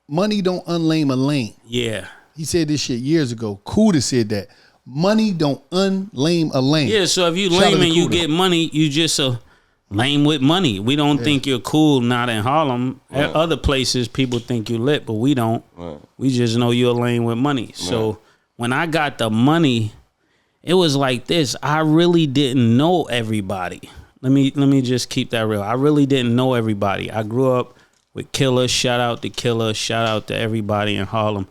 money don't unlame a lane. Yeah. He said this shit years ago. Cuda said that. Money don't unlame a lane. Yeah, so if you lame and you get money, you just lame with money. We don't think you're cool not in Harlem. At other places, people think you lit, but we don't. We just know you're lame with money. So when I got the money, it was like this. I really didn't know everybody. Let me just keep that real. I really didn't know everybody. I grew up with Killer. Shout out to Killer. Shout out to everybody in Harlem.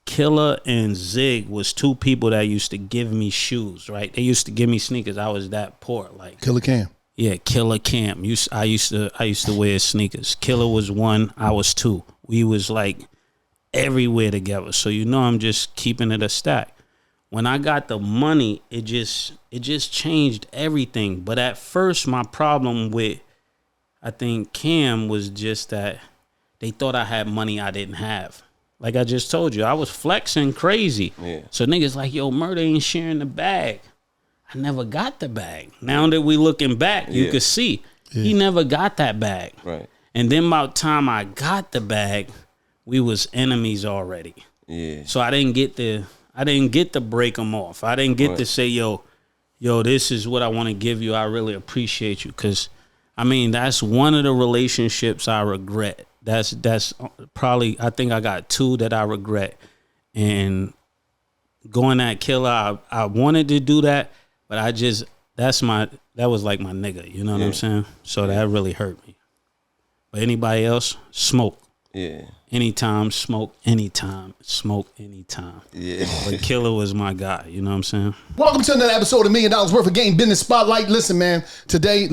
Killer and Zig was two people that used to give me shoes, right? They used to give me sneakers. I was that poor. Like Killer Cam. Yeah, Killer Cam. I used to wear sneakers. Killer was one, I was two. We was like everywhere together. So I'm just keeping it a stack. when I got the money, it just changed everything. But at first, my problem with, I think, Cam was just that they thought I had money I didn't have. Like I just told you, I was flexing crazy. Yeah. So niggas like, yo, Murder ain't sharing the bag. I never got the bag. Now that we looking back, you could see he never got that bag. Right. And then by the time I got the bag, we was enemies already. Yeah. So I didn't get to break them off. I didn't get to say, yo, this is what I want to give you. I really appreciate you. Because, I mean, that's one of the relationships I regret. That's probably, I think I got 2 that I regret. And going at Killer, I wanted to do that, but that was like my nigga. You know what I'm saying? So that really hurt me. But anybody else, smoke. Yeah. Anytime, smoke anytime. Smoke anytime. Yeah. But Killer was my guy. You know what I'm saying? Welcome to another episode of $1 Million Worth of Game Business Spotlight. Listen, man, today,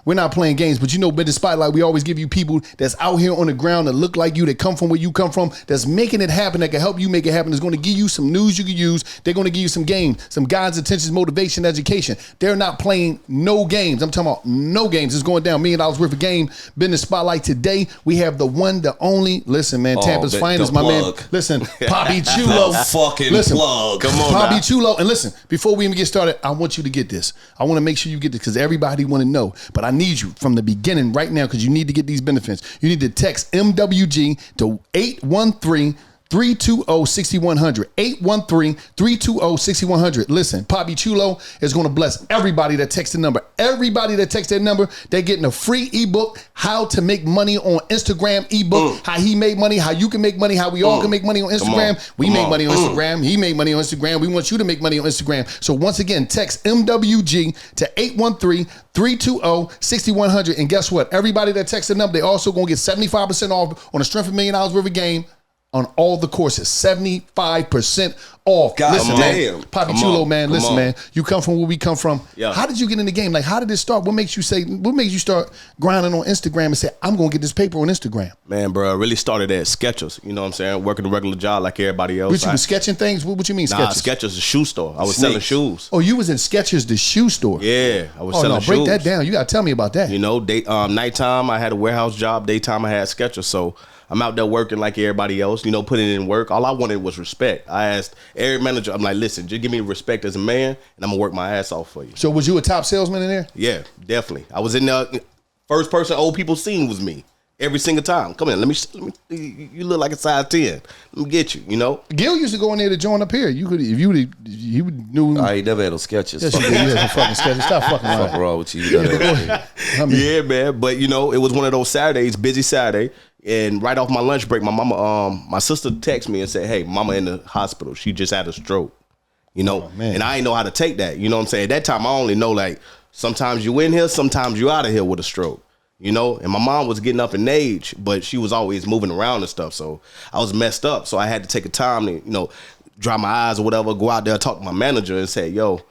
we're not playing games, but you know Business Spotlight, we always give you people that's out here on the ground that look like you, that come from where you come from, that's making it happen, that can help you make it happen, that's going to give you some news you can use. They're going to give you some games, some guides, intentions, motivation, education. They're not playing no games. I'm talking about no games. It's going down. $1 Million Worth of Game Business Spotlight. Today, we have the one, the only, listen, man, Tampa's finest, my man. Listen, Poppy Chulo. Plug. Come on, Poppy now. Chulo. And listen, before we even get started, I want you to get this. I want to make sure you get this because everybody want to know. But I need you from the beginning right now because you need to get these benefits. You need to text MWG to 813 320-6100. 813-320-6100. Listen, Poppy Chulo is going to bless everybody that texts the number. Everybody that texts that number, they're getting a free ebook, How to Make Money on Instagram ebook, how he made money, how you can make money, how we all can make money on Instagram. We make money on Instagram. He made money on Instagram. We want you to make money on Instagram. So once again, text MWG to 813-320-6100. And guess what? Everybody that texts the number, they also going to get 75% off on the Strength of $1 Million Worth of Game. On all the courses, 75% off. God, listen, man, Poppy Chulo, man. Listen, man. You come from where we come from. Yeah. How did you get in the game? Like, how did it start? What makes you start grinding on Instagram and say, I'm gonna get this paper on Instagram? Man, bro, it really started at Skechers. You know what I'm saying? Working a regular job like everybody else. But you was sketching things? What you mean, Skechers? Skechers, the shoe store. I was selling shoes. Oh, you was in Skechers, the shoe store? Yeah, I was selling shoes. Break that down. You gotta tell me about that. You know, nighttime I had a warehouse job. Daytime I had Skechers. So I'm out there working like everybody else, you know, putting in work. All I wanted was respect. I asked every manager, I'm like, listen, just give me respect as a man, and I'm going to work my ass off for you. So was you a top salesman in there? Yeah, definitely. I was in there. First person old people seen was me. Every single time. Come in, let me. You look like a size 10. Let me get you, you know? Gil used to go in there to join up here. You could, if you knew. I ain't never had no sketches. Yes, you had some fucking sketches. Stop fucking around. Fuck wrong with you. Yeah, man. But, you know, it was one of those Saturdays, busy Saturday. And right off my lunch break, my sister texted me and said, hey, mama in the hospital. She just had a stroke, you know? And I didn't know how to take that. You know what I'm saying? At that time, I only know, like, sometimes you in here, sometimes you out of here with a stroke, you know? And my mom was getting up in age, but she was always moving around and stuff. So I was messed up. So I had to take a time to, you know, dry my eyes or whatever, go out there, talk to my manager and say, yo,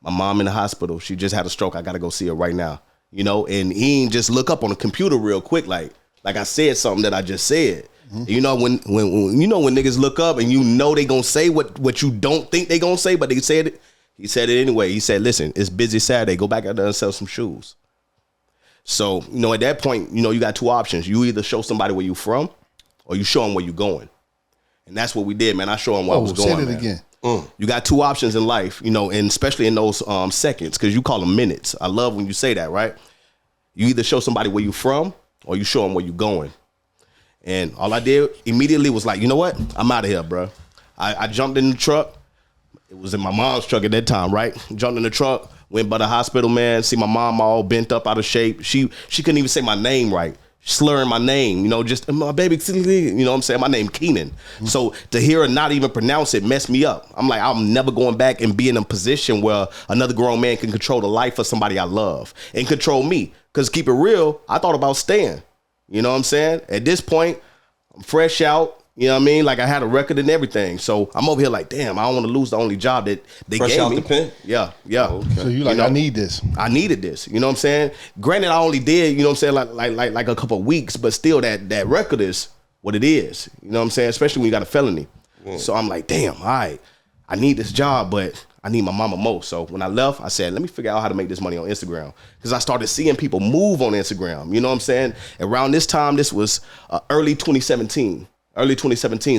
my mom in the hospital. She just had a stroke. I got to go see her right now, you know? And he ain't just look up on the computer real quick, like I said something that I just said. Mm-hmm. You know, when niggas look up and you know they gonna say what you don't think they gonna say, but they said it. He said it anyway. He said, listen, it's busy Saturday. Go back out there and sell some shoes. So, you know, at that point, you know, you got 2 options. You either show somebody where you from or you show them where you going. And that's what we did, man. I show them where I was going, say that man. Again. You got 2 options in life, you know, and especially in those seconds, because you call them minutes. I love when you say that, right? You either show somebody where you from or you show them where you going. And all I did immediately was like, you know what? I'm out of here, bro. I jumped in the truck. It was in my mom's truck at that time, right? Jumped in the truck, went by the hospital, man. See my mom all bent up, out of shape. She couldn't even say my name right. Slurring my name, you know, just my baby, you know what I'm saying? My name Keenan. Mm-hmm. So to hear her not even pronounce it messed me up. I'm like, I'm never going back and be in a position where another grown man can control the life of somebody I love and control me. Because keep it real, I thought about staying. You know what I'm saying? At this point, I'm fresh out. You know what I mean? Like I had a record and everything. So I'm over here like, damn, I don't want to lose the only job that they fresh gave out me. The pen? Yeah. Oh, okay. So you like, I need this. I needed this. You know what I'm saying? Granted, I only did, you know what I'm saying, like a couple of weeks, but still that record is what it is. You know what I'm saying? Especially when you got a felony. So I'm like, damn, all right. I need this job, but I need my mama most. So when I left, I said, let me figure out how to make this money on Instagram. Because I started seeing people move on Instagram. You know what I'm saying? Around this time, this was early 2017.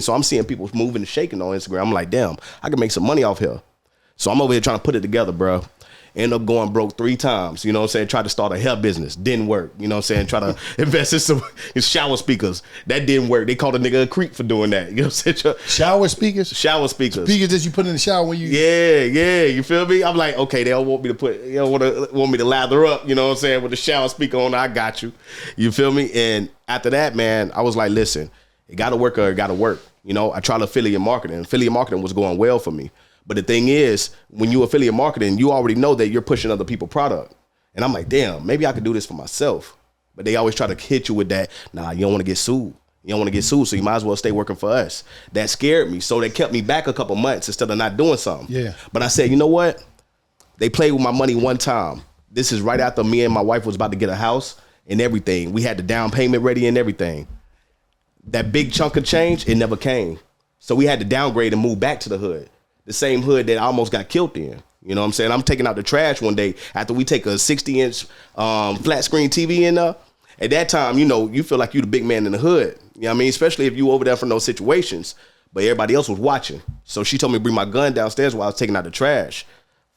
So I'm seeing people moving and shaking on Instagram. I'm like, damn, I can make some money off here. So I'm over here trying to put it together, bro. End up going broke 3 times, you know what I'm saying? Tried to start a hair business, didn't work, you know what I'm saying? Try to invest in some shower speakers, that didn't work. They called a nigga a creep for doing that, you know what I'm saying? Shower speakers? Shower speakers. Speakers that you put in the shower when you... Yeah, you feel me? I'm like, okay, they don't want me to put, you don't want me to lather up, you know what I'm saying, with the shower speaker on, I got you. You feel me? And after that, man, I was like, listen, it gotta work or it gotta work. You know, I tried affiliate marketing. Affiliate marketing was going well for me. But the thing is, when you affiliate marketing, you already know that you're pushing other people's product. And I'm like, damn, maybe I could do this for myself. But they always try to hit you with that, nah, you don't want to get sued. You don't want to get sued, so you might as well stay working for us. That scared me. So they kept me back a couple months instead of not doing something. Yeah. But I said, you know what? They played with my money one time. This is right after me and my wife was about to get a house and everything. We had the down payment ready and everything. That big chunk of change, it never came. So we had to downgrade and move back to the hood. The same hood that I almost got killed in. You know what I'm saying? I'm taking out the trash one day after we take a 60-inch flat screen TV in there. At that time, you know, you feel like you the big man in the hood. You know what I mean? Especially if you over there from those situations. But everybody else was watching. So she told me to bring my gun downstairs while I was taking out the trash.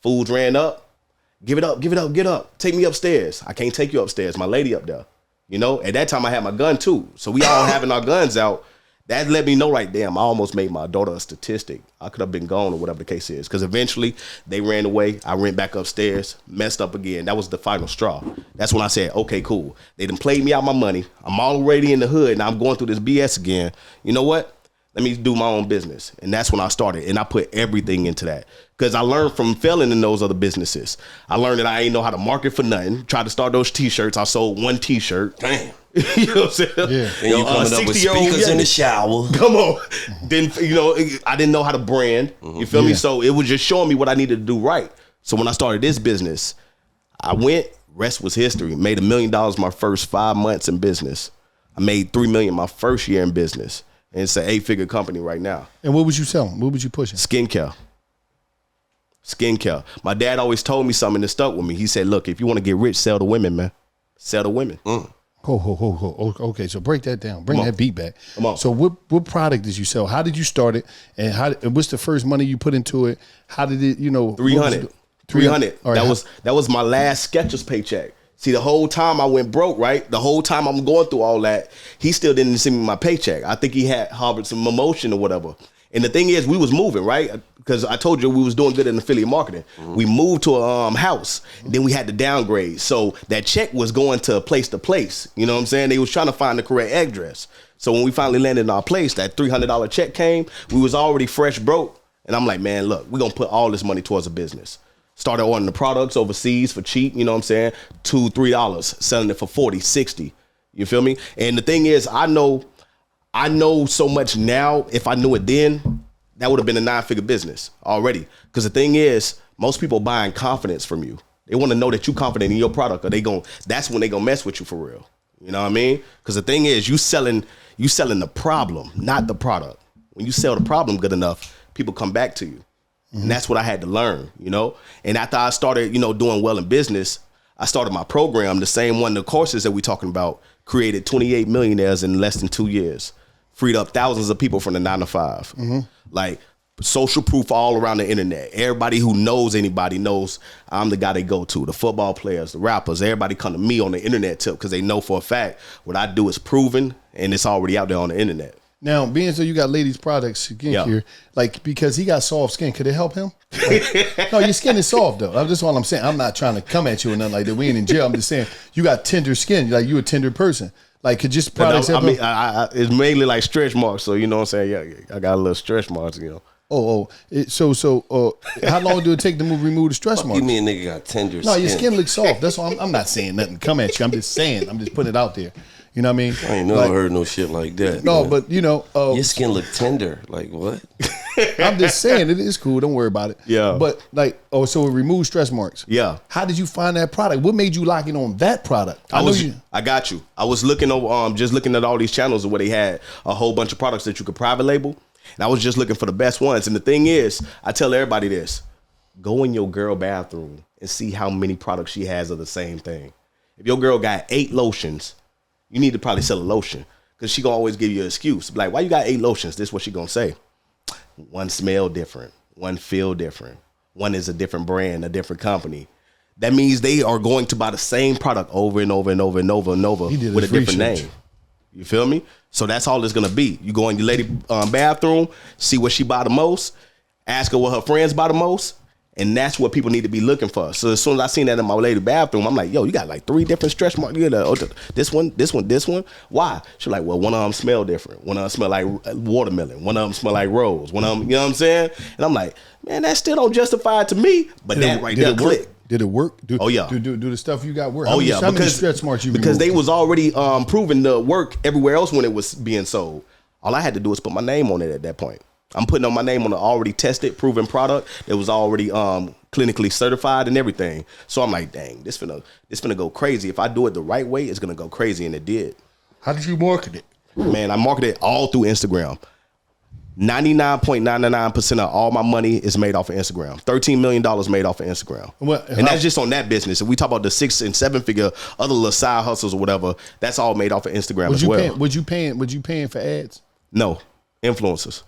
Fools ran up. Give it up. Get up. Take me upstairs. I can't take you upstairs. My lady up there. You know? At that time, I had my gun too. So we all having our guns out. That let me know, like, damn, I almost made my daughter a statistic. I could have been gone or whatever the case is. Because eventually, they ran away. I went back upstairs, messed up again. That was the final straw. That's when I said, okay, cool. They done played me out my money. I'm already in the hood, and I'm going through this BS again. You know what? Let me do my own business. And that's when I started. And I put everything into that. Because I learned from failing in those other businesses. I learned that I ain't know how to market for nothing. Tried to start those T-shirts. I sold 1 T-shirt. Damn. You know what I'm saying? Yeah. And you coming up with speakers in the shower. Come on. Didn't, you know, I didn't know how to brand. You feel me? So it was just showing me what I needed to do right. So when I started this business, I went, rest was history. Made $1 million my first 5 months in business. I made $3 million my first year in business. And it's an 8-figure company right now. And what was you selling? What was you pushing? Skincare. My dad always told me something that stuck with me. He said, look, if you want to get rich, sell to women, man. Sell to women. Ho. Okay, so break that down. Bring that beat back. Come on. So what product did you sell? How did you start it? And what's the first money you put into it? How did it, you know? 300. 300. All right, that was my last Skechers paycheck. See, the whole time I went broke, right? The whole time I'm going through all that, he still didn't send me my paycheck. I think he had harbored some emotion or whatever. And the thing is, we was moving, right? Because I told you we was doing good in affiliate marketing. We moved to a house, and then we had to downgrade. So that check was going to place. You know what I'm saying? They was trying to find the correct address. So when we finally landed in our place, that $300 check came. We was already fresh broke. And I'm like, man, look, we're going to put all this money towards a business. Started ordering the products overseas for cheap, you know what I'm saying? $2, $3, selling it for $40, $60. You feel me? And the thing is, I know so much now. If I knew it then, that would have been a 9-figure business already. Because the thing is, most people buying confidence from you. They want to know that you confident in your product, or that's when they gonna mess with you for real. You know what I mean? Because the thing is, you selling the problem, not the product. When you sell the problem good enough, people come back to you. And that's what I had to learn, you know? And after I started, you know, doing well in business, I started my program, the same one, the courses that we talking about, created 28 millionaires in less than 2 years. Freed up thousands of people from the 9 to 5. Like social proof all around the internet. Everybody who knows anybody knows I'm the guy they go to. The football players, the rappers, everybody come to me on the internet tip because they know for a fact what I do is proven and it's already out there on the internet. Now, being so you got ladies' products skincare, like because he got soft skin, could it help him? Like, no, your skin is soft though. That's all I'm saying. I'm not trying to come at you or nothing like that. We ain't in jail. I'm just saying you got tender skin. Like you a tender person. Like could just products help him? It's mainly like stretch marks. So you know what I'm saying? Yeah, I got a little stretch marks. You know. So how long do it take to remove the stretch marks? You mean nigga got tender skin? No, your skin looks soft. That's why I'm not saying nothing. Come at you. I'm just saying. I'm just putting it out there. You know what I mean? I ain't never heard no shit like that. No, man. but you know, your skin look tender. Like what? I'm just saying it is cool. Don't worry about it. Yeah. But like, so it removes stretch marks. Yeah. How did you find that product? What made you lock in on that product? I got you. I was looking over, just looking at all these channels where they had a whole bunch of products that you could private label. And I was just looking for the best ones. And the thing is, I tell everybody this. Go in your girl bathroom and see how many products she has of the same thing. If your girl got 8 lotions, you need to probably sell a lotion because she gonna always give you an excuse. Like, why you got 8 lotions? This is what she gonna say. One smell different. One feel different. One is a different brand, a different company. That means they are going to buy the same product over and over and over and over and over with a different name. You feel me? So that's all it's gonna be. You go in your lady bathroom, see what she buy the most, ask her what her friends buy the most. And that's what people need to be looking for. So as soon as I seen that in my lady bathroom, I'm like, yo, you got like 3 different stretch marks. You know, this one. Why? She's like, well, one of them smell different. One of them smell like watermelon. One of them smell like rose. One of them, you know what I'm saying? And I'm like, man, that still don't justify it to me. But that right there click. Did it work? Oh yeah. Do the stuff you got work? Oh yeah. How many stretch marks you because removed? they was already proven to work everywhere else when it was being sold. All I had to do was put my name on it at that point. I'm putting on my name on an already tested, proven product that was already clinically certified and everything. So I'm like, dang, this finna go crazy. If I do it the right way, it's gonna go crazy, and it did. How did you market it? Man, I marketed it all through Instagram. 99.99% of all my money is made off of Instagram. $13 million made off of Instagram. And that's just on that business. If we talk about the 6 and 7 figure other little side hustles or whatever, that's all made off of Instagram as well. Was you paying for ads? No, influencers.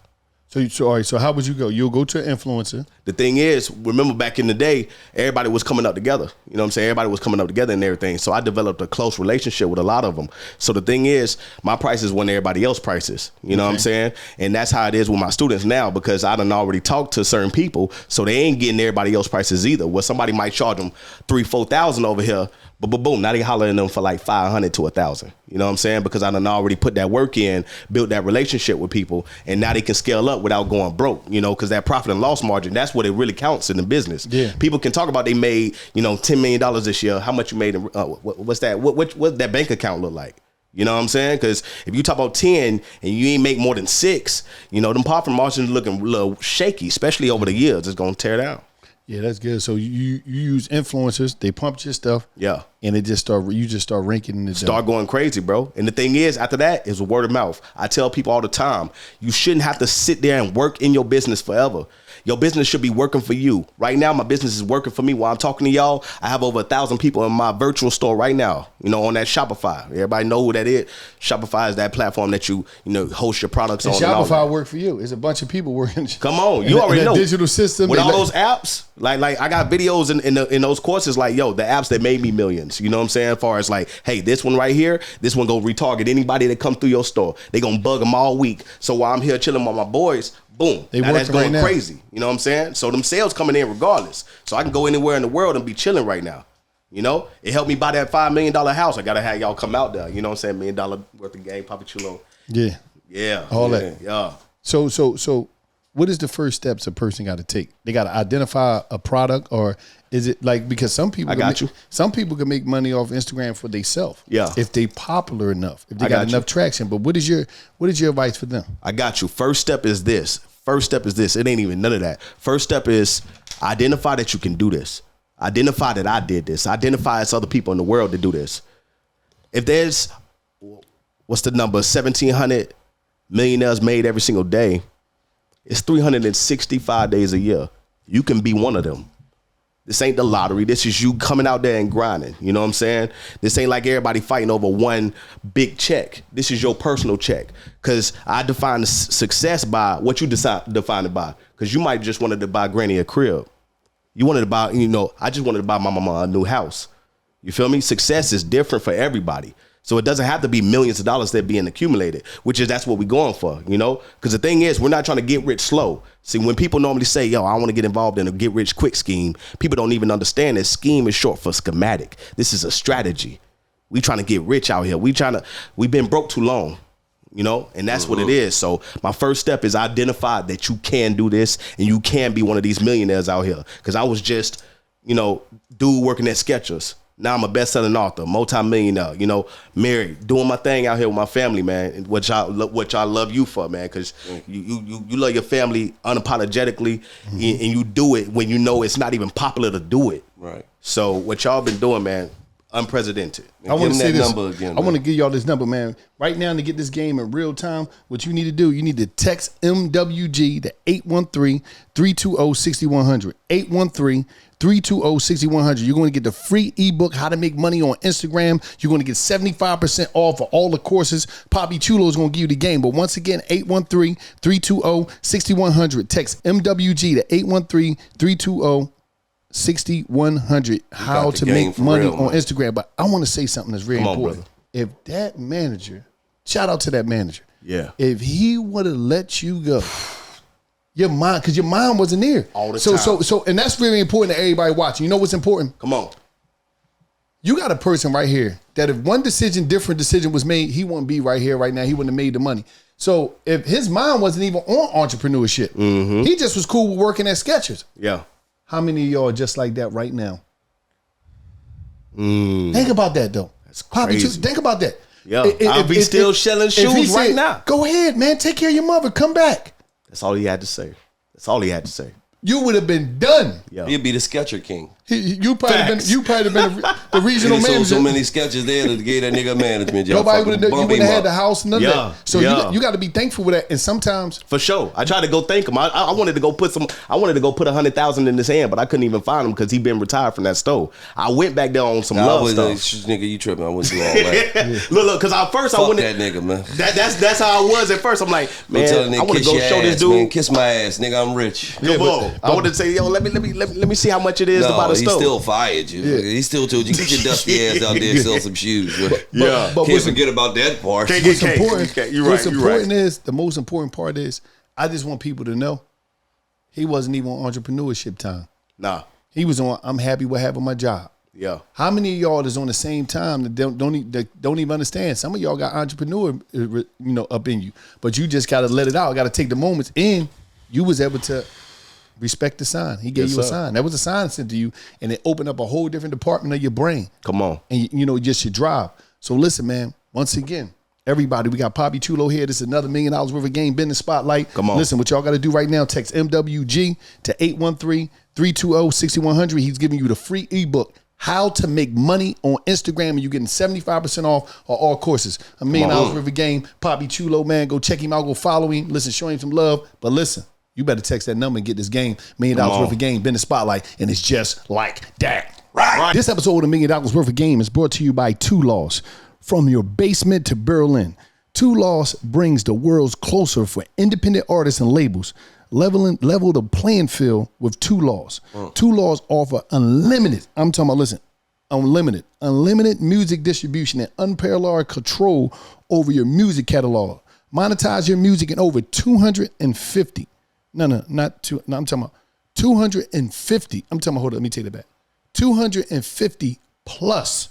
So all right. So how would you go? You'll go to an influencer. The thing is, remember back in the day, everybody was coming up together. You know what I'm saying? Everybody was coming up together and everything. So I developed a close relationship with a lot of them. So the thing is, my prices weren't everybody else's prices. You know what I'm saying? And that's how it is with my students now, because I done already talked to certain people, so they ain't getting everybody else's prices either. Where somebody might charge them $3,000-$4,000 over here, but boom, now they hollering them for like $500 to $1,000. You know what I'm saying? Because I done already put that work in, built that relationship with people, and now they can scale up without going broke. You know, because that profit and loss margin, that's what it really counts in the business. Yeah. People can talk about they made, $10 million this year. How much you made? What's that? What that bank account look like? You know what I'm saying? Because if you talk about 10 and you ain't make more than 6, them profit margins looking a little shaky, especially over the years. It's gonna tear down. Yeah, that's good. So you use influencers, they pump your stuff. Yeah. And you just start ranking in the Start going crazy, bro. And the thing is, after that is word of mouth. I tell people all the time, you shouldn't have to sit there and work in your business forever. Your business should be working for you. Right now, my business is working for me. While I'm talking to y'all, I have over 1,000 people in my virtual store right now, on that Shopify. Everybody know who that is. Shopify is that platform that you host your products on. Shopify work for you. It's a bunch of people working. Come on, you already know. Digital system. With all those apps, like I got videos in those courses, like, yo, the apps that made me millions. You know what I'm saying? As far as like, hey, this one right here, this one go retarget anybody that come through your store. They gonna bug them all week. So while I'm here chilling with my boys, boom, now that's going crazy. You know what I'm saying? So them sales coming in regardless. So I can go anywhere in the world and be chilling right now. It helped me buy that $5 million house. I gotta have y'all come out there. You know what I'm saying? $1 million worth of game, Papa Chulo. Yeah. Yeah. All that. Yeah. So what is the first steps a person got to take? They got to identify a product, or is it like, because some people some people can make money off Instagram for themselves. Yeah. If they popular enough, if they got enough traction. But what is your advice for them? I got you. First step is this. It ain't even none of that. First step is identify that you can do this. Identify that I did this. Identify it's other people in the world that do this. If there's, what's the number? 1,700 millionaires made every single day. It's 365 days a year. You can be one of them. This ain't the lottery. This is you coming out there and grinding. You know what I'm saying? This ain't like everybody fighting over one big check. This is your personal check. Because I define success by what you define it by. Because you might just wanted to buy Granny a crib. You wanted to buy, I just wanted to buy my mama a new house. You feel me? Success is different for everybody. So it doesn't have to be millions of dollars that being accumulated, that's what we're going for, Because the thing is, we're not trying to get rich slow. See, when people normally say, yo, I want to get involved in a get rich quick scheme, people don't even understand that scheme is short for schematic. This is a strategy. We trying to get rich out here. We've been broke too long, and that's what it is. So my first step is identify that you can do this and you can be one of these millionaires out here. Because I was just, dude working at Skechers. Now I'm a best-selling author, multi-millionaire, married, doing my thing out here with my family, man, which I love you for, man, because you love your family unapologetically, and you do it when you know it's not even popular to do it. Right. So what y'all been doing, man, unprecedented. I want to say this. Number again, I want to give y'all this number, man. Right now, to get this game in real time, what you need to do, you need to text MWG to 813-320-6100. 813-320-6100. You're going to get the free ebook, How to Make Money on Instagram. You're going to get 75% off of all the courses. Poppy Chulo is going to give you the game. But once again, 813-320-6100. Text MWG to 813-320-6100. How to make money on Instagram. But I want to say something that's very important. If that manager, shout out to that manager. Yeah. If he would have let you go, your mind, because your mind wasn't there all the time. So, and that's very important to everybody watching. You know what's important? Come on. You got a person right here that if one different decision was made, he wouldn't be right here right now. He wouldn't have made the money. So if his mind wasn't even on entrepreneurship, he just was cool with working at Skechers. Yeah. How many of y'all are just like that right now? Think about that though. That's crazy. Think about that. Yeah, I'll be still selling shoes right now. Go ahead, man. Take care of your mother. Come back. That's all he had to say. That's all he had to say. You would have been done. Yeah. He'd be the Sketcher King. You probably been the regional manager. So many sketches there to get that nigga management job. Nobody would have. You wouldn't have had the house. None of that. So you got to be thankful for that. And sometimes, for sure, I tried to go thank him. I wanted to go put $100,000 in his hand, but I couldn't even find him because he been retired from that store. I went back there on some love stuff. Nigga, you tripping? I wouldn't do all that. Look, because at first I Fuck wanted that nigga, man. That's how I was at first. I'm like, man, I want to go show this dude. Man, kiss my ass, nigga. I'm rich. Come on. I wanted to say, yo, let me see how much it is to buy the store. He still fired you. Yeah. He still told you get your dusty ass out there and sell some shoes. But can't forget about that part. What's important is the most important part is I just want people to know he wasn't even on entrepreneurship time. Nah, he was on. I'm happy with having my job. Yeah. How many of y'all is on the same time that don't even understand? Some of y'all got entrepreneur, up in you, but you just got to let it out. Got to take the moments, and you was able to respect the sign. He gave you a sign. That was a sign sent to you, and it opened up a whole different department of your brain. Come on. And, just your drive. So listen, man, once again, everybody, we got Poppy Chulo here. This is another $1 million worth of game business spotlight. Come on. Listen, what y'all got to do right now, text MWG to 813-320-6100. He's giving you the free ebook, How to Make Money on Instagram, and you're getting 75% off of all courses. $1 million worth of game. Poppy Chulo, man, go check him out. Go follow him. Listen, show him some love. But listen, you better text that number and get this game, $1 million worth of game, business spotlight, and it's just like that. Right. This episode of $1 million worth of game is brought to you by Dollaz. From your basement to Berlin, Dollaz brings the world closer for independent artists and labels. Level the playing field with Dollaz. Dollaz offer unlimited music distribution and unparalleled control over your music catalog. Monetize your music in over 250. I'm talking about 250. I'm talking about, hold on, let me take it back. 250 plus.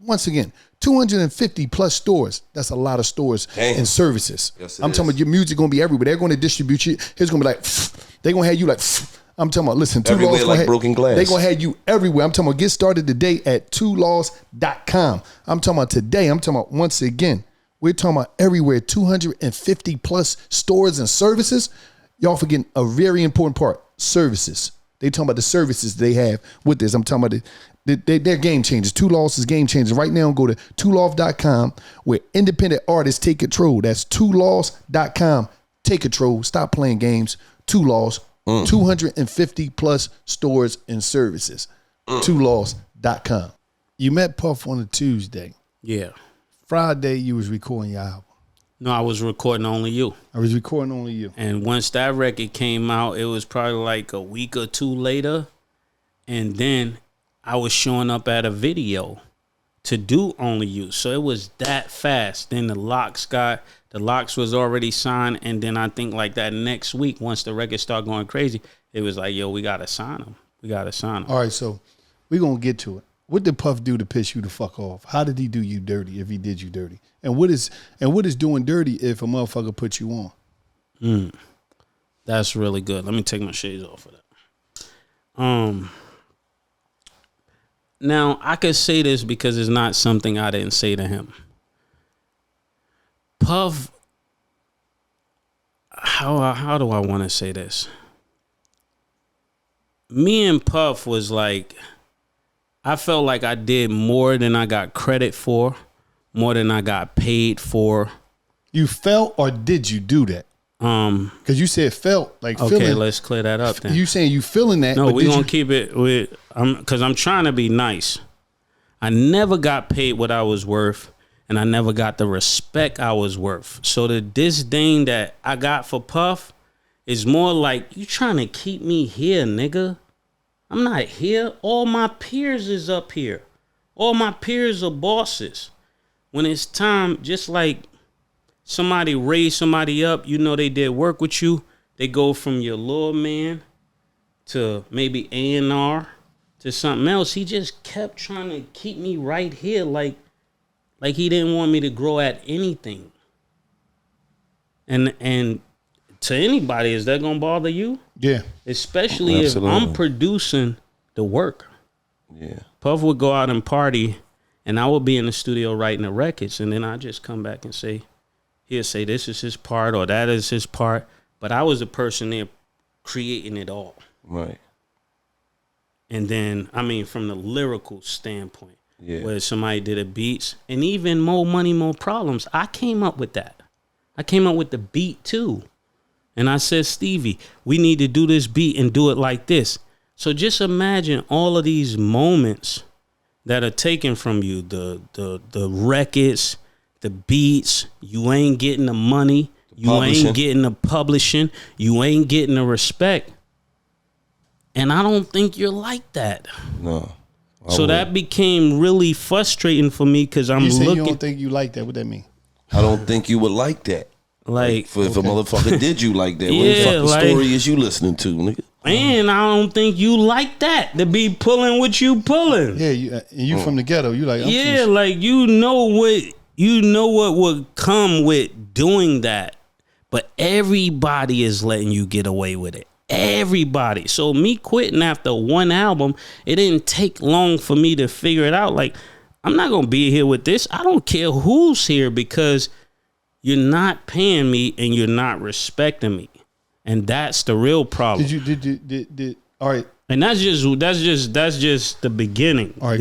Once again, 250 plus stores. That's a lot of stores and services. Yes, I'm talking about your music going to be everywhere. They're going to distribute you. It's going to be like, they're going to have you like, I'm talking about, listen, everywhere like broken glass. They're going to have you everywhere. I'm talking about, get started today at Dollaz.com. I'm talking about today. I'm talking about, once again, we're talking about everywhere, 250 plus stores and services. Y'all forgetting a very important part, services. They talking about the services they have with this. I'm talking about they're game changers. Dollaz is game changers. Right now, go to Dollaz.com where independent artists take control. That's Dollaz.com. Take control. Stop playing games. Dollaz. 250 plus stores and services. Dollaz.com. You met Puff on a Tuesday. Yeah. Friday, you was recording your album. No, I was recording Only You. I was recording Only You. And once that record came out, it was probably like a week or two later. And then I was showing up at a video to do Only You. So it was that fast. Then the locks was already signed. And then I think like that next week, once the record started going crazy, it was like, yo, we got to sign him. All right, so we're going to get to it. What did Puff do to piss you the fuck off? How did he do you dirty if he did you dirty? And what is doing dirty if a motherfucker put you on? That's really good. Let me take my shades off for that. Now, I could say this because it's not something I didn't say to him. Puff, how do I want to say this? Me and Puff was like I felt like I did more than I got credit for, more than I got paid for. You felt or did you do that? Because you said felt like okay, feeling. let's clear that up then. You saying you feeling that? No, we're going to keep it with, because I'm trying to be nice. I never got paid what I was worth, and I never got the respect I was worth. So the disdain that I got for Puff is more like, you trying to keep me here, nigga. I'm not here. All my peers is up here. All my peers are bosses. When it's time, just like somebody raised somebody up, you know they did work with you, they go from your little man to maybe A&R to something else. He just kept trying to keep me right here like he didn't want me to grow at anything. And to anybody, is that gonna bother you? Yeah. Especially Absolutely. If I'm producing the work. Yeah. Puff would go out and party, and I would be in the studio writing the records, and then I just come back and say, he'll say this is his part or that is his part, but I was the person there creating it all. Right. And then, I mean, from the lyrical standpoint, where somebody did a beats, and even More Money, More Problems, I came up with that. I came up with the beat too. And I said, Stevie, we need to do this beat and do it like this. So just imagine all of these moments that are taken from you, the records, the beats, you ain't getting the money, you ain't getting the publishing, you ain't getting the respect. And I don't think you're like that. No. So that became really frustrating for me because I'm looking. You don't think you like that? What that mean? I don't think you would like that. Like if a motherfucker did you like that, what the fuck story is you listening to, nigga? And I don't think you like that to be pulling what you pulling. Yeah, you from the ghetto. You like like you know what would come with doing that, but everybody is letting you get away with it. Everybody. So me quitting after one album, it didn't take long for me to figure it out. Like, I'm not gonna be here with this. I don't care who's here because you're not paying me and you're not respecting me, and that's the real problem. Did all right? And that's just the beginning. All right,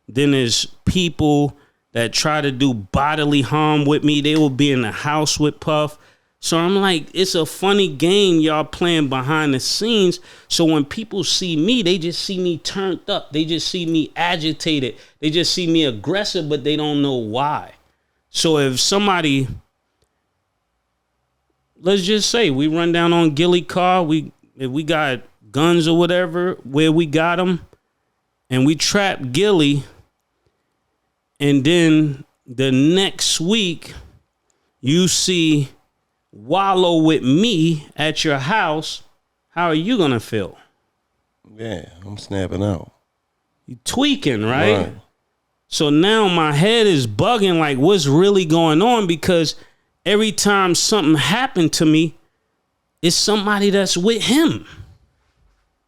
then there's people that try to do bodily harm with me. They will be in the house with Puff. So I'm like, it's a funny game y'all playing behind the scenes. So when people see me, they just see me turned up. They just see me agitated. They just see me aggressive, but they don't know why. So if somebody, let's just say we run down on Gilly car, if we got guns or whatever, where we got them, and we trap Gilly, and then the next week you see Wallow with me at your house, how are you gonna feel? Yeah, I'm snapping out. You tweaking, right? So now my head is bugging like what's really going on, because every time something happened to me, it's somebody that's with him.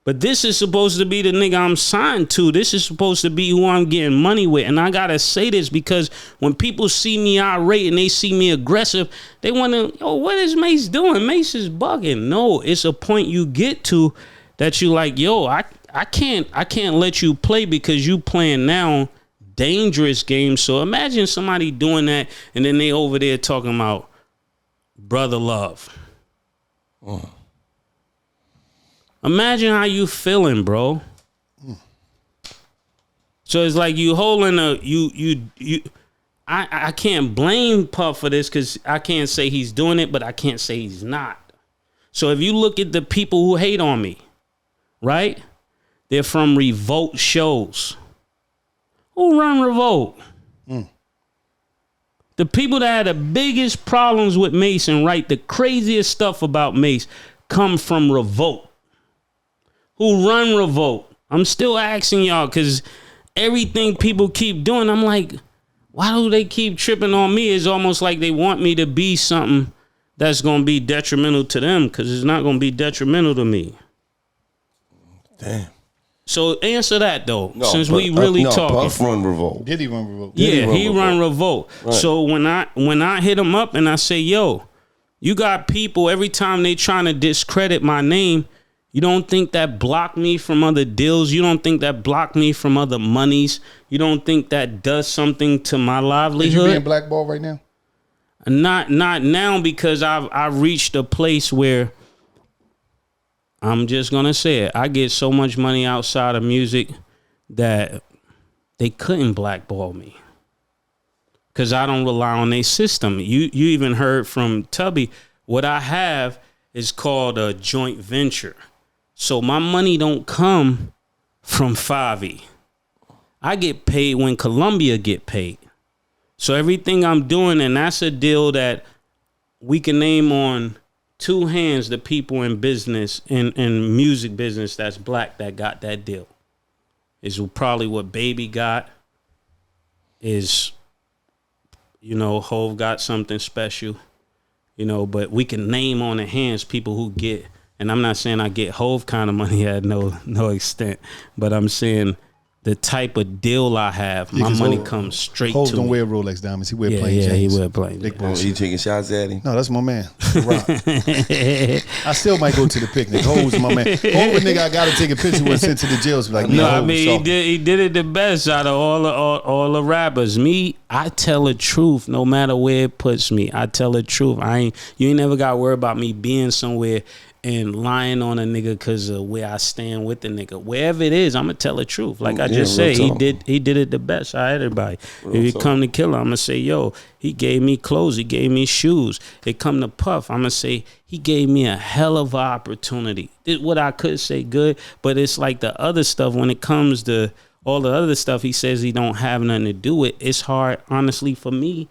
But this is supposed to be the nigga I'm signed to. This is supposed to be who I'm getting money with. And I gotta say this because when people see me irate and they see me aggressive, they wanna, what is Mase doing? Mase is bugging. No, it's a point you get to that you like, I can't let you play because you playing now dangerous games. So imagine somebody doing that and then they over there talking about brother love. Imagine how you feeling, bro. So it's like you holding I can't blame Puff for this because I can't say he's doing it, but I can't say he's not. So if you look at the people who hate on me, right? They're from Revolt shows. Who run Revolt? The people that had the biggest problems with Mase and write the craziest stuff about Mase come from Revolt. Who run Revolt? I'm still asking y'all because everything people keep doing, I'm like, why do they keep tripping on me? It's almost like they want me to be something that's going to be detrimental to them because it's not going to be detrimental to me. Damn. So answer that though, since we really talking. Puff run Revolt. Did he run Revolt? Yeah, he run Revolt. Right. So when I hit him up and I say, yo, you got people every time they trying to discredit my name, You don't think that blocked me from other deals? You don't think that blocked me from other monies? You don't think that does something to my livelihood? Is you being blackballed right now? Not now, because I've reached a place where I'm just gonna say it. I get so much money outside of music that they couldn't blackball me, because I don't rely on their system. You even heard from Tubby. What I have is called a joint venture. So my money don't come from Fivio. I get paid when Columbia get paid. So everything I'm doing, and that's a deal that we can name on two hands the people in business, in music business that's black that got that deal. Is probably what Baby got. Is, Hov got something special. But we can name on the hands people who get, and I'm not saying I get Hov kind of money at no extent, but I'm saying the type of deal I have, my money comes straight Hov to don't me. wear Rolex diamonds. He wear plain Yeah, chains. he wear plain. Big Oh, bullshit. you taking shots at him? No, that's my man. I still might go to the picnic. Hov's my man. Hov a nigga I gotta take a picture with, sent to the jails. Like, No, I Hov mean soft. he did it the best out of all the rappers. Me, I tell the truth no matter where it puts me. I tell the truth. You ain't never got to worry about me being somewhere and lying on a nigga because of where I stand with the nigga. Wherever it is, I'm gonna tell the truth. Like I just said, he did it the best out of everybody. If you come to Killer, I'm gonna say, yo, he gave me clothes, he gave me shoes. It come to Puff, I'm gonna say he gave me a hell of an opportunity. What I could say good, but it's like the other stuff when it comes to all the other stuff he says he don't have nothing to do with. It's hard, honestly, for me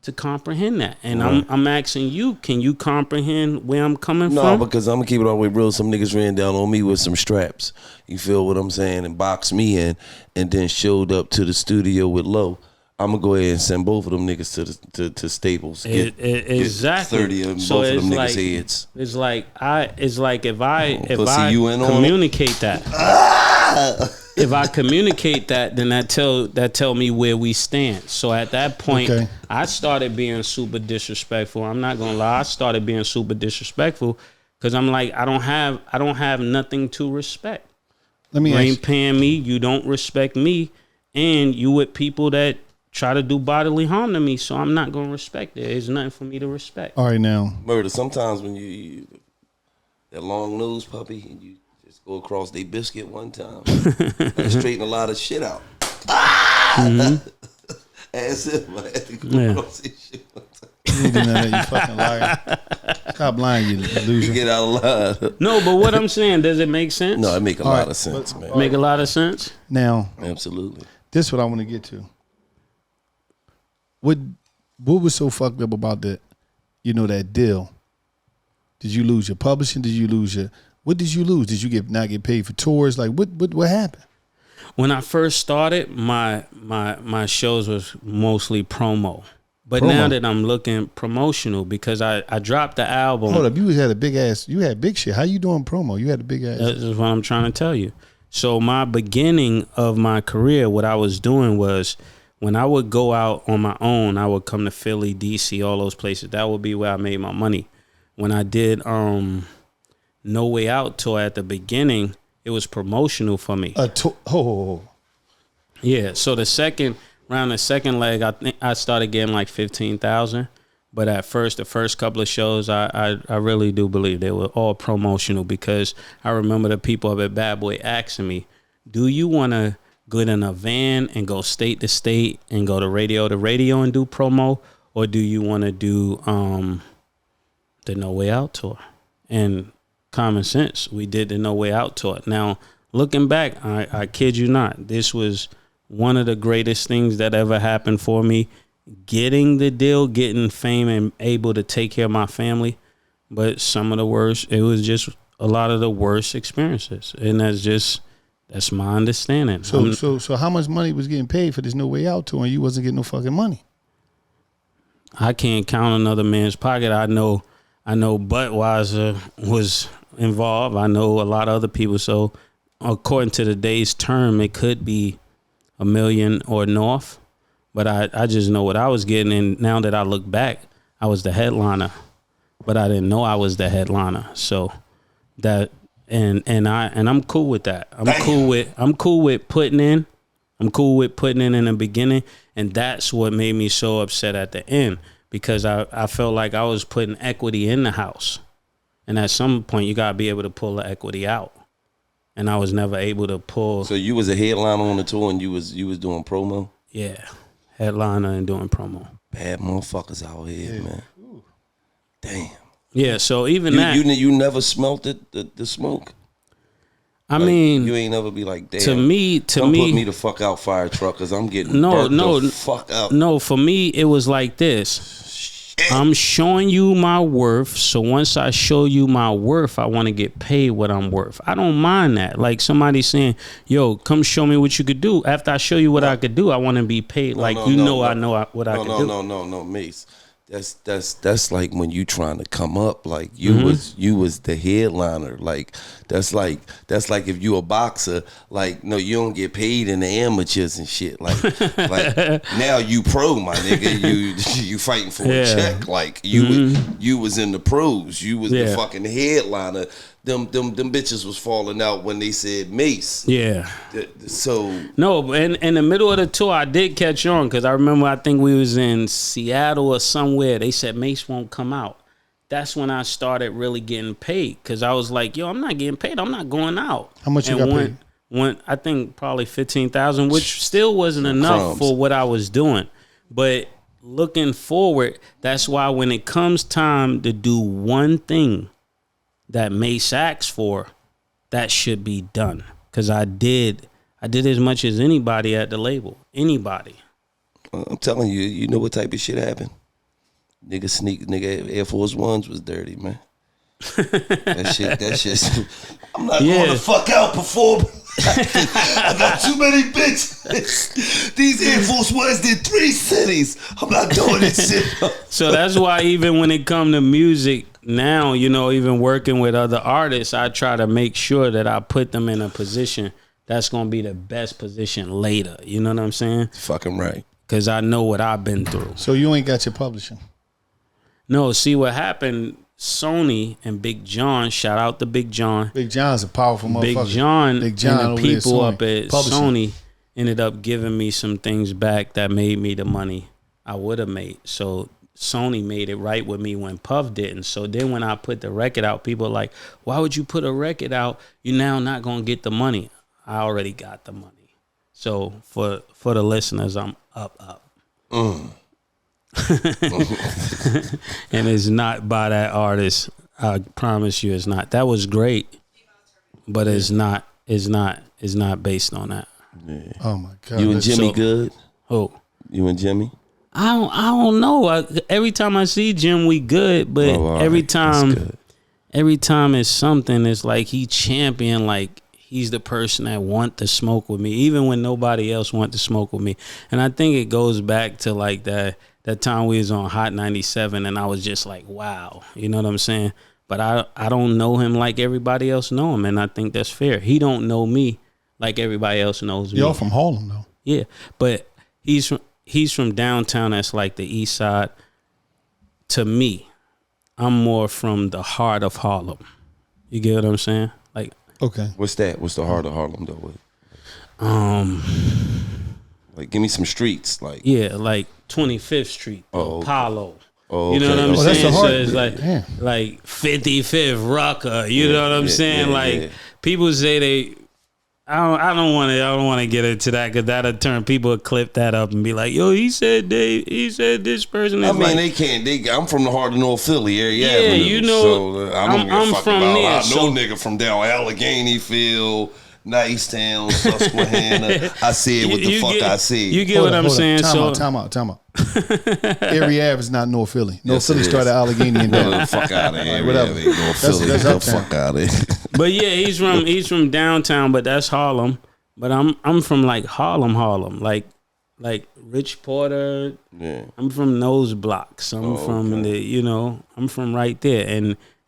to comprehend that. And I'm asking you, can you comprehend where I'm coming from? No, because I'm gonna keep it all the way real. Some niggas ran down on me with some straps. You feel what I'm saying? And boxed me in, and then showed up to the studio with Low. I'm gonna go ahead and send both of them niggas to Staples. Exactly. 30 of So both of them like, niggas' heads. It's like if I communicate that. If I communicate that, then that tell me where we stand. So at that point, I started being super disrespectful. I'm not gonna lie, I started being super disrespectful because I'm like, I don't have nothing to respect. Let me You ask ain't paying me, you don't respect me, and you with people that try to do bodily harm to me. So I'm not gonna respect it. There's nothing for me to respect. All right, now. Murder. Sometimes when you that long nose puppy and you just go across they biscuit one time, and straighten a lot of shit out. As if I had to go across this shit one time. You ain't do none of that, you fucking liar. Stop lying, you loser. Get out of line. No, but what I'm saying, does it make sense? No, it make a lot of sense, man. Make a lot of sense. Now, Absolutely. this is what I want to get to. What was so fucked up about that deal? Did you lose your publishing? Did you lose what did you lose? Did you not get paid for tours? Like what happened? When I first started, my shows was mostly promo. But now that I'm looking promotional, because I dropped the album. Hold up, you had big shit. How you doing promo? You had a big ass. That's what I'm trying to tell you. So my beginning of my career, what I was doing was when I would go out on my own, I would come to Philly, DC, all those places. That would be where I made my money. When I did No Way Out tour at the beginning, it was promotional for me. Yeah. So the second leg, I think I started getting like 15,000. But at first, the first couple of shows, I really do believe they were all promotional, because I remember the people up at Bad Boy asking me, do you want to get in a van and go state to state and go to radio and do promo? Or do you want to do the No Way Out tour? And common sense, we did the No Way Out tour. Now, looking back, I kid you not, this was one of the greatest things that ever happened for me. Getting the deal, getting fame, and able to take care of my family. But some of the worst, it was just a lot of the worst experiences. And that's my understanding. So how much money was getting paid for this No Way Out tour and you wasn't getting no fucking money? I can't count another man's pocket. I know Budweiser was involved. I know a lot of other people. So according to today's term, it could be $1 million or north. But I just know what I was getting. And now that I look back, I was the headliner. But I didn't know I was the headliner. So that And I'm cool with that. I'm cool with putting in. I'm cool with putting in the beginning, and that's what made me so upset at the end, because I felt like I was putting equity in the house, and at some point you gotta be able to pull the equity out, and I was never able to pull. So you was a headliner on the tour, and you was doing promo. Yeah, headliner and doing promo. Bad motherfuckers out here, man. Ooh. Damn. Yeah, so even you never smelt the smoke. I mean, you ain't never be like, damn. To me, put me the fuck out, fire truck, because I'm getting burnt the fuck out. No, for me it was like this. I'm showing you my worth, so once I show you my worth, I want to get paid what I'm worth. I don't mind that. Like somebody saying, "Yo, come show me what you could do." After I show you what I could do, I want to be paid. I know what I could do. No, Mase. That's like when you trying to come up, like you was the headliner. Like that's like if you a boxer, like no, you don't get paid in the amateurs and shit. Like now you pro, my nigga. You fighting for a check. Like you was in the pros. You was the fucking headliner. Them bitches was falling out when they said Mase. Yeah. So no, in the middle of the tour, I did catch on, because I remember I think we was in Seattle or somewhere. They said Mase won't come out. That's when I started really getting paid, because I was like, yo, I'm not getting paid. I'm not going out. How much you got paid? I think probably $15,000, which still wasn't enough for what I was doing. But looking forward, that's why when it comes time to do one thing that Mase asked for, that should be done. Because I did as much as anybody at the label. Anybody. I'm telling you, you know what type of shit happened? Nigga Air Force Ones was dirty, man. that shit. I'm not going the fuck out before. I got too many bitches. These Air Force Ones did 3 cities. I'm not doing this shit. So that's why even when it come to music now, you know, even working with other artists, I try to make sure that I put them in a position that's going to be the best position later. You know what I'm saying? Fucking right. Because I know what I've been through. So you ain't got your publishing? No, see what happened, Sony and Big John, shout out to Big John. Big John's a powerful motherfucker. Big John and the people up at Sony ended up giving me some things back that made me the money I would have made. So Sony made it right with me when Puff didn't. So then when I put the record out, people are like, why would you put a record out? You're now not going to get the money. I already got the money. So for the listeners, I'm up. And it's not by that artist. I promise you it's not. That was great, but it's not based on that. Yeah. Oh my God. You and Jimmy good? Who? You and Jimmy? I don't know. Every time I see Jim, we good, but every time it's something, it's like he champion, like he's the person that want to smoke with me, even when nobody else want to smoke with me. And I think it goes back to like that time we was on Hot 97, and I was just like, wow, you know what I'm saying? But I don't know him like everybody else know him, and I think that's fair. He don't know me like everybody else knows me. Y'all from Harlem though? Yeah, but he's from downtown. That's like the east side. To me, I'm more from the heart of Harlem. You get what I'm saying? Like, okay, what's that? What's the heart of Harlem though? Like, give me some streets. Like, yeah, like 25th Street, Apollo. Oh, you know what I'm saying? That's the heart. So it's like 55th Rucker. You know what I'm saying? Like people say they. I don't want to get into that, because that'll turn people to clip that up and be like, yo, he said this person is. I mean, they can't. I'm from the heart of North Philly area. Yeah, you know. So I don't give a fuck from about. there. I know nigga from down Allegheny Field, Nicetown, Susquehanna. I said what the fuck I said. You get what I'm saying? Time out. Area Ave is not North Philly. North Philly started Allegheny and down. The fuck out of here. Whatever. North Philly. That's the fuck out of here. But yeah, he's from downtown, but that's Harlem. But I'm from like Harlem, like Rich Porter. Yeah. I'm from those blocks. I'm from right there.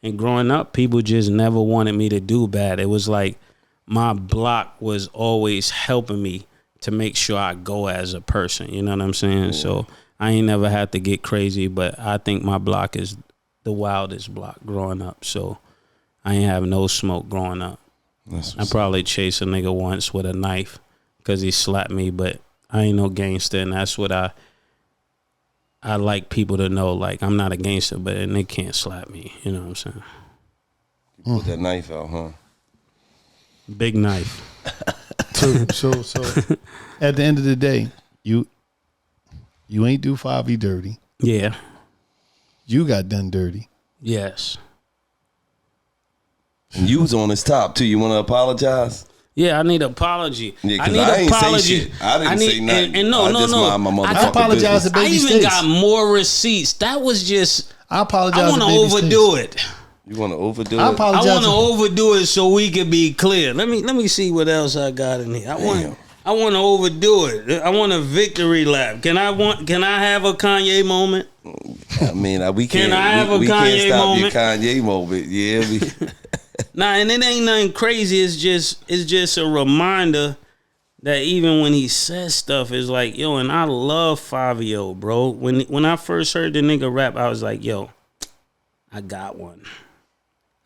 And growing up, people just never wanted me to do bad. It was like my block was always helping me to make sure I go as a person. You know what I'm saying? Yeah. So I ain't never had to get crazy, but I think my block is the wildest block growing up. So I ain't have no smoke growing up. I probably chased a nigga once with a knife because he slapped me, but I ain't no gangster, and that's what I like people to know. Like, I'm not a gangster, but they can't slap me. You know what I'm saying? You pulled that knife out, huh? Big knife. So at the end of the day, you ain't do Fivio dirty. Yeah. You got done dirty. Yes. And you was on his top too. You want to apologize? Yeah, I need an apology. Yeah, I 'cause need I an ain't say apology. shit. I didn't say nothing. And I just mind my motherfucking I apologize to I Baby even Stace. got more receipts. That was just. I apologize. I want to overdo it. You want to overdo I it? apologize. I want to overdo it so we can be clear. Let me see what else I got in here. I want to overdo it. I want a victory lap. Can I have a Kanye moment? I mean, we can't. Can I have a we Kanye can't stop moment? your Kanye moment. Yeah. Nah, and it ain't nothing crazy. It's just a reminder that even when he says stuff, it's like, yo, and I love Fivio, bro. When I first heard the nigga rap, I was like, yo, I got one.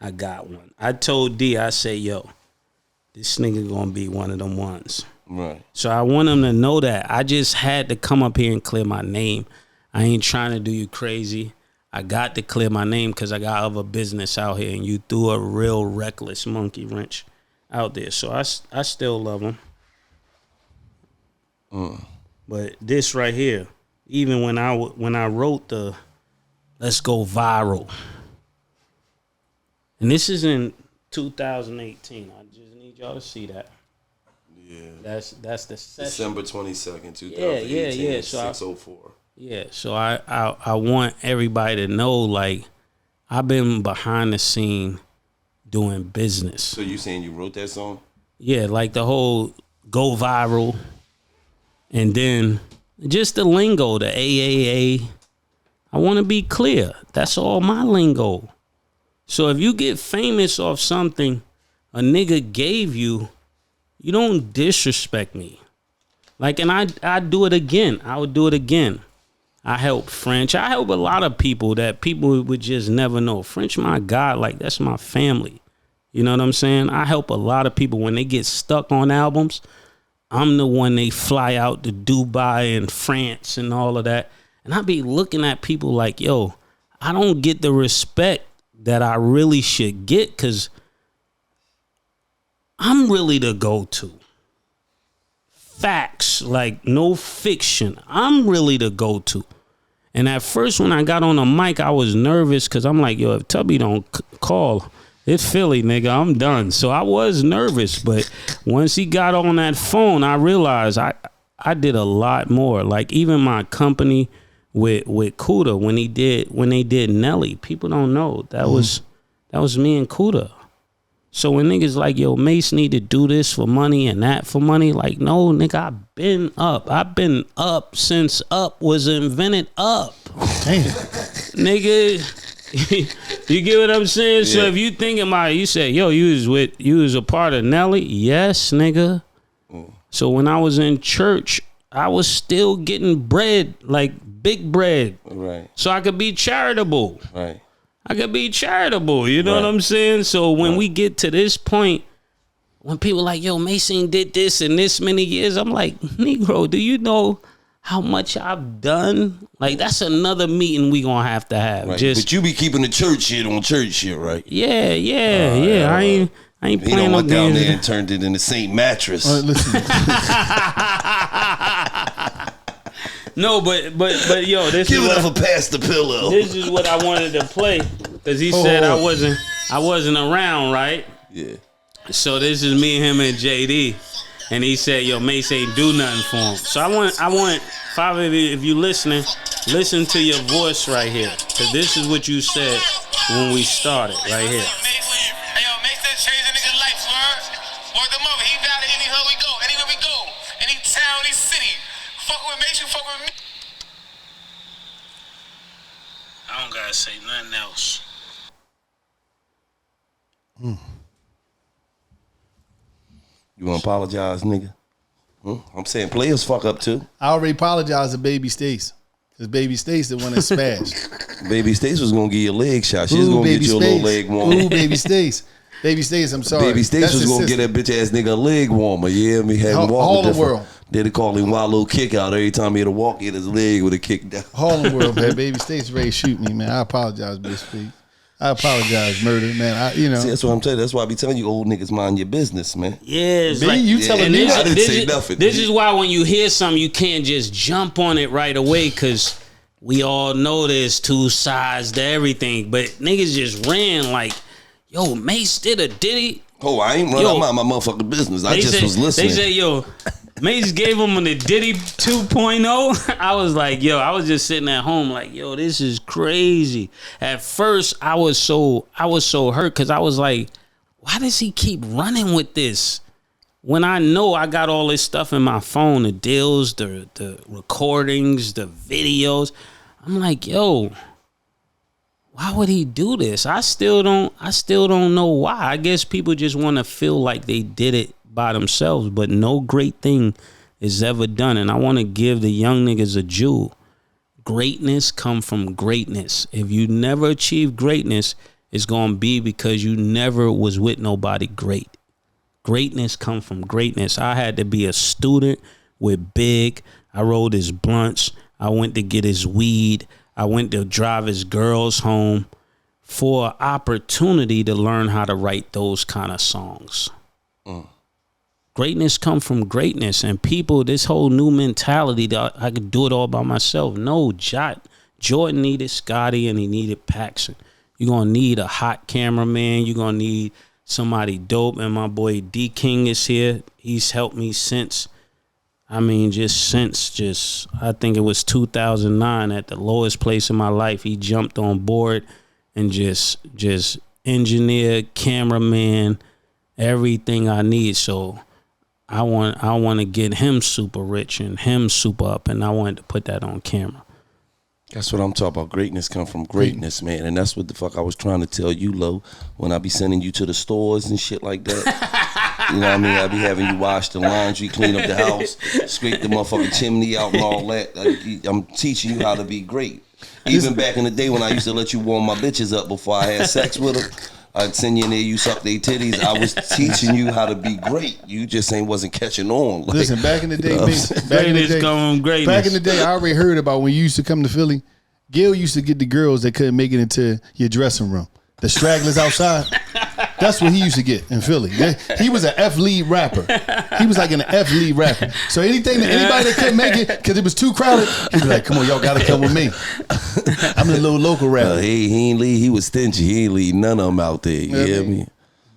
I told D, I said, yo, this nigga gonna be one of them ones. Right. So I want him to know that. I just had to come up here and clear my name. I ain't trying to do you crazy. I got to clear my name because I got other business out here, and you threw a real reckless monkey wrench out there. So I still love him. But this right here, even when I wrote the "Let's Go Viral," and this is in 2018. I just need y'all to see that. Yeah, that's the session. December 22nd, 2018. Yeah. So 6:04. Yeah, so I want everybody to know, like, I've been behind the scene doing business. So you saying you wrote that song? Yeah, like the whole go viral, and then just the lingo, the AAA. I want to be clear. That's all my lingo. So if you get famous off something a nigga gave you, you don't disrespect me. Like, and I do it again. I would do it again. I help French. I help a lot of people that people would just never know. French, my God, like, that's my family. You know what I'm saying? I help a lot of people when they get stuck on albums. I'm the one they fly out to Dubai and France and all of that. And I be looking at people like, yo, I don't get the respect that I really should get because I'm really the go-to. Facts, like no fiction. I'm really the go-to. And at first when I got on the mic, I was nervous because I'm like, yo, if Tubby don't call, it's Philly, nigga, I'm done. So I was nervous, but once he got on that phone, I realized I did a lot more. Like even my company with Kuda, when they did Nelly, people don't know that was me and Kuda. So when niggas like, yo, Mase need to do this for money and that for money, like, no, nigga, I've been up. I've been up since up was invented up. Damn. Nigga, you get what I'm saying? Yeah. So if you thinking about it, you say, yo, you was a part of Nelly? Yes, nigga. So when I was in church, I was still getting bread, like big bread. Right. So I could be charitable. Right. I could be charitable, you know what I'm saying? So when we get to this point, when people like, yo, Mason did this in this many years, I'm like, Negro, do you know how much I've done? Like, that's another meeting we gonna have to have. Right. Just, but you be keeping the church shit on church shit, right? Yeah. I ain't he playing don't no went down games. there and turned it into St. Mattress. Listen. No, but yo, this Give is it what up for Pastor Pillow. This is what I wanted to play because he said I wasn't around, right? Yeah. So this is me and him and JD, and he said, "Yo, Mase ain't do nothing for him." So I want Fivio, if you listening, listen to your voice right here because this is what you said when we started right here. Hey, yo, Mase that changed a nigga life, word them over. He valid any hood we go, anywhere we go, any town, any city. Fuck with Mase, you fuck with me. I don't gotta say nothing else. You want to apologize, nigga? I'm saying players fuck up too. I already apologized to Baby Stace. Cause Baby Stace the one that spashed. Baby Stace was gonna give you a leg shot. She was gonna get you a little leg warmer. Ooh, Baby Stace. Baby Stace, I'm sorry. Baby Stace was gonna get that bitch ass nigga a leg warmer. Yeah, me had him walk Harlem World. They call him Wild Little Kick Out. Every time he had to walk, he had his leg with a kick down. Harlem World, man. Baby Stace ready to shoot me, man. I apologize, Big Speed. I apologize, Murder, man. See, that's what I'm telling you. That's why I be telling you, old niggas, mind your business, man. Yeah, it's me, you telling me I didn't say nothing. This is why when you hear something, you can't just jump on it right away, because we all know there's two sides to everything. But niggas just ran like, yo, Mase did a Diddy. Oh, I ain't running my motherfucking business. I just was listening. They said, yo, Mase gave him the Diddy 2.0. I was like, yo, I was just sitting at home like, yo, this is crazy. At first, I was so hurt because I was like, why does he keep running with this? When I know I got all this stuff in my phone, the deals, the recordings, the videos. I'm like, yo, why would he do this? I still don't know why. I guess people just want to feel like they did it by themselves, but no great thing is ever done. And I want to give the young niggas a jewel. Greatness come from greatness. If you never achieve greatness, it's going to be because you never was with nobody great. Greatness come from greatness. I had to be a student with Big. I rolled his blunts. I went to get his weed. I went to drive his girls home for an opportunity to learn how to write those kind of songs. Greatness come from greatness, and people, this whole new mentality that I could do it all by myself. No, Jordan needed Scotty and he needed Paxson. You're going to need a hot cameraman. You're going to need somebody dope, and my boy D King is here. He's helped me since I think it was 2009 at the lowest place in my life. He jumped on board and just engineered, cameraman, everything I need. So I want to get him super rich and him super up, and I wanted to put that on camera. That's what I'm talking about. Greatness come from greatness, man. And that's what the fuck I was trying to tell you, Lo, when I be sending you to the stores and shit like that. You know what I mean? I be having you wash the laundry, clean up the house, scrape the motherfucking chimney out and all that. I'm teaching you how to be great. Even back in the day when I used to let you warm my bitches up before I had sex with them, I'd send you in there, you suck their titties. I was teaching you how to be great. You just wasn't catching on. Like, listen, back in the day, back in the day, I already heard about when you used to come to Philly. Gil used to get the girls that couldn't make it into your dressing room. The stragglers outside. That's what he used to get in Philly. He was an F lead rapper. He was like an F lead rapper. So anybody that couldn't make it because it was too crowded, he'd be like, "Come on, y'all got to come with me." I'm the little local rapper. He ain't lead. He was stingy. He ain't lead none of them out there. You hear me?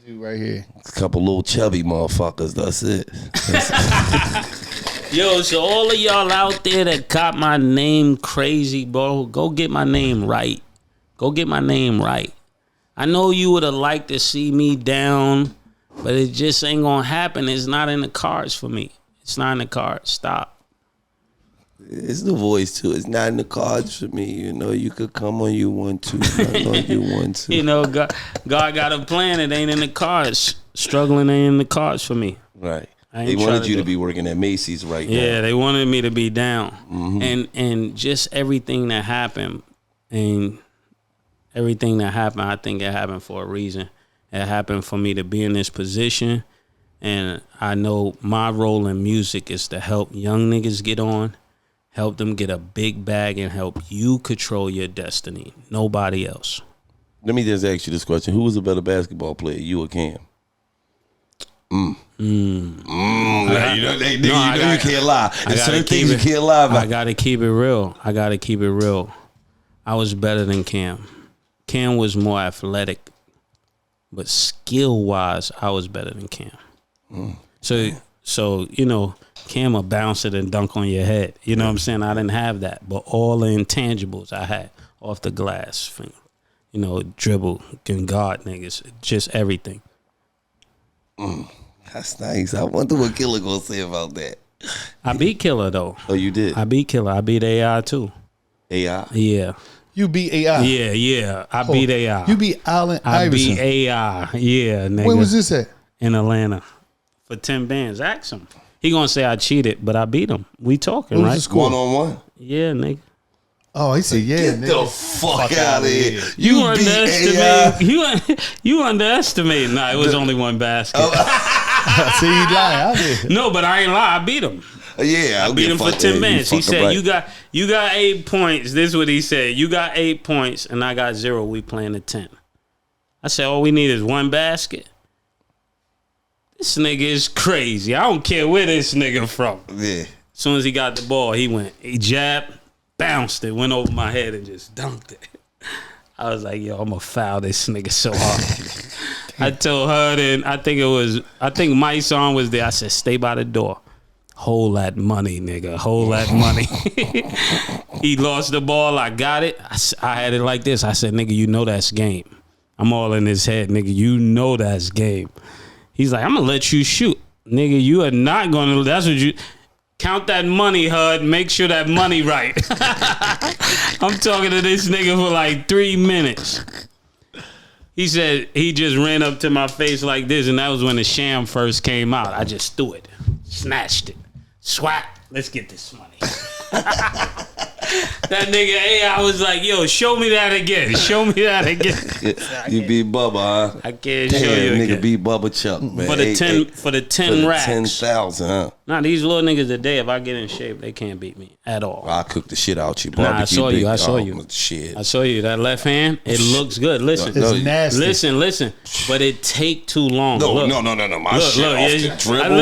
Dude, right here. A couple little chubby motherfuckers. That's it. Yo, so all of y'all out there that caught my name crazy, bro, go get my name right. Go get my name right. I know you would have liked to see me down, but it just ain't gonna happen. It's not in the cards for me. It's not in the cards. Stop. It's the voice too. It's not in the cards for me. You know, you could come when you want to. I know you want to. You know, God got a plan. It ain't in the cards. Struggling ain't in the cards for me. Right. They wanted you to be working at Macy's right now. Yeah, they wanted me to be down. Mm-hmm. And just everything that happened, I think it happened for a reason. It happened for me to be in this position. And I know my role in music is to help young niggas get on, help them get a big bag, and help you control your destiny. Nobody else. Let me just ask you this question. Who was a better basketball player, you or Cam? You can't lie. There's certain things you can't lie about. I gotta keep it real. I was better than Cam. Cam was more athletic, but skill-wise, I was better than Cam. So you know, Cam will bounce it and dunk on your head. You know what I'm saying? I didn't have that, but all the intangibles I had off the glass, you know, dribble, can guard niggas, just everything. That's nice. I wonder what Killer gonna say about that. I beat Killer though. Oh, you did? I beat Killer. I beat AI too. AI? Yeah. You beat AI? Yeah. I beat AI. You beat Allen Iverson? I beat AI. Yeah, nigga. Where was this at? In Atlanta. For 10 bands. Ask him. He gonna say I cheated, but I beat him. We talking, What was right? the score? 1-on-1? Yeah, nigga. Oh, he said, yeah, Get nigga. the fuck out of here. You beat underestimate. You underestimate. Nah, it was only one basket. See, you lying. I did. No, but I ain't lie. I beat him. Yeah, I beat him for 10 minutes. He said, "You got 8 points." This is what he said. You got 8 points, and I got 0. We playing a 10. I said, all we need is one basket. This nigga is crazy. I don't care where this nigga from. Yeah. As soon as he got the ball, he jabbed, bounced it, went over my head and just dunked it. I was like, yo, I'm gonna foul this nigga so hard. I told her then, I think my son was there. I said, stay by the door. Hold that money, nigga. Hold that money. He lost the ball. I got it. I had it like this. I said, nigga, you know that's game. I'm all in his head, nigga. You know that's game. He's like, I'm gonna let you shoot. Nigga, you are not gonna, that's what you, count that money, HUD. Make sure that money right. I'm talking to this nigga for like 3 minutes. He said he just ran up to my face like this, and that was when the sham first came out. I just threw it, snatched it, swat. Let's get this money. That nigga, hey, I was like, yo, show me that again. Show me that again. You beat Bubba, huh? I can't Damn, show you nigga again. beat Bubba Chuck, man. For the 10 racks. 10,000, huh? Nah, these little niggas today, if I get in shape, they can't beat me at all. I cooked the shit out you. Nah, I saw you. I saw you. you. Shit. I saw you. That left hand, it looks good. Listen. It's nasty. Listen. But it take too long. No. Look. My shit off the dribble.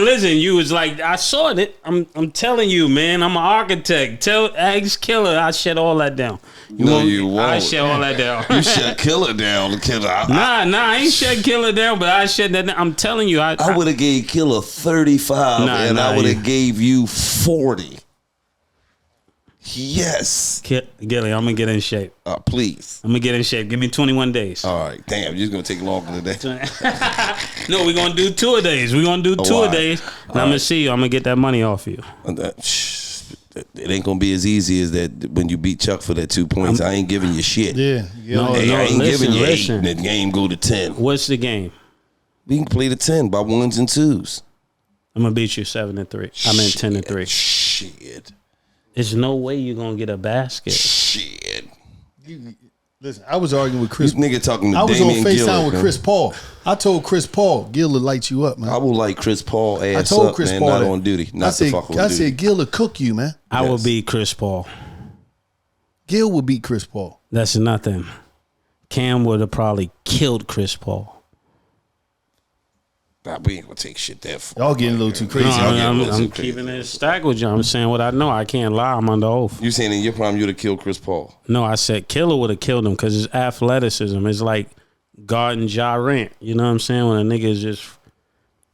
Listen. You was like, I saw it. I'm telling you, man. I'm an architect. Ask Killer. I shut all that down. You won't. I shut all that down. You shut Killer down. I ain't shut Killer down, but I shut that down. I'm telling you, I would have gave Killer 35, and I would have gave you 40. Yes. Gilly, I'm gonna get in shape. Please. I'm gonna get in shape. Give me 21 days. All right. Damn, you're gonna take longer than that. No, we're gonna do 2 a days. We're gonna do 2 a days. And I'm gonna see you. I'm gonna get that money off you. It ain't gonna be as easy as that when you beat Chuck for that 2 points. I ain't giving you shit. Yeah. I ain't giving you 8 and the game go to 10. What's the game? We can play the 10 by 1s and 2s. I'm gonna beat you 7-3. I meant 10-3. Shit. There's no way you're gonna get a basket. Shit. Listen, I was arguing with Chris. This nigga talking to I was Damian on FaceTime Gillard, with man. Chris Paul. I told Chris Paul, Gil will light you up, man. I will like Chris Paul ass I told up, Chris man, Paul not that. on duty. Not to fuck on I duty. said Gil will cook you, man. I will beat Chris Paul. Gil will beat Chris Paul. That's nothing. Cam would have probably killed Chris Paul. Nah, we ain't gonna take shit that far. Y'all getting a little too crazy. I'm keeping it stacked with you. I'm saying what I know. I can't lie. I'm under oath. You saying in your prime you'd have killed Chris Paul? No, I said Killer would have killed him because his athleticism is like guarding Ja Rant. You know what I'm saying? When a nigga is just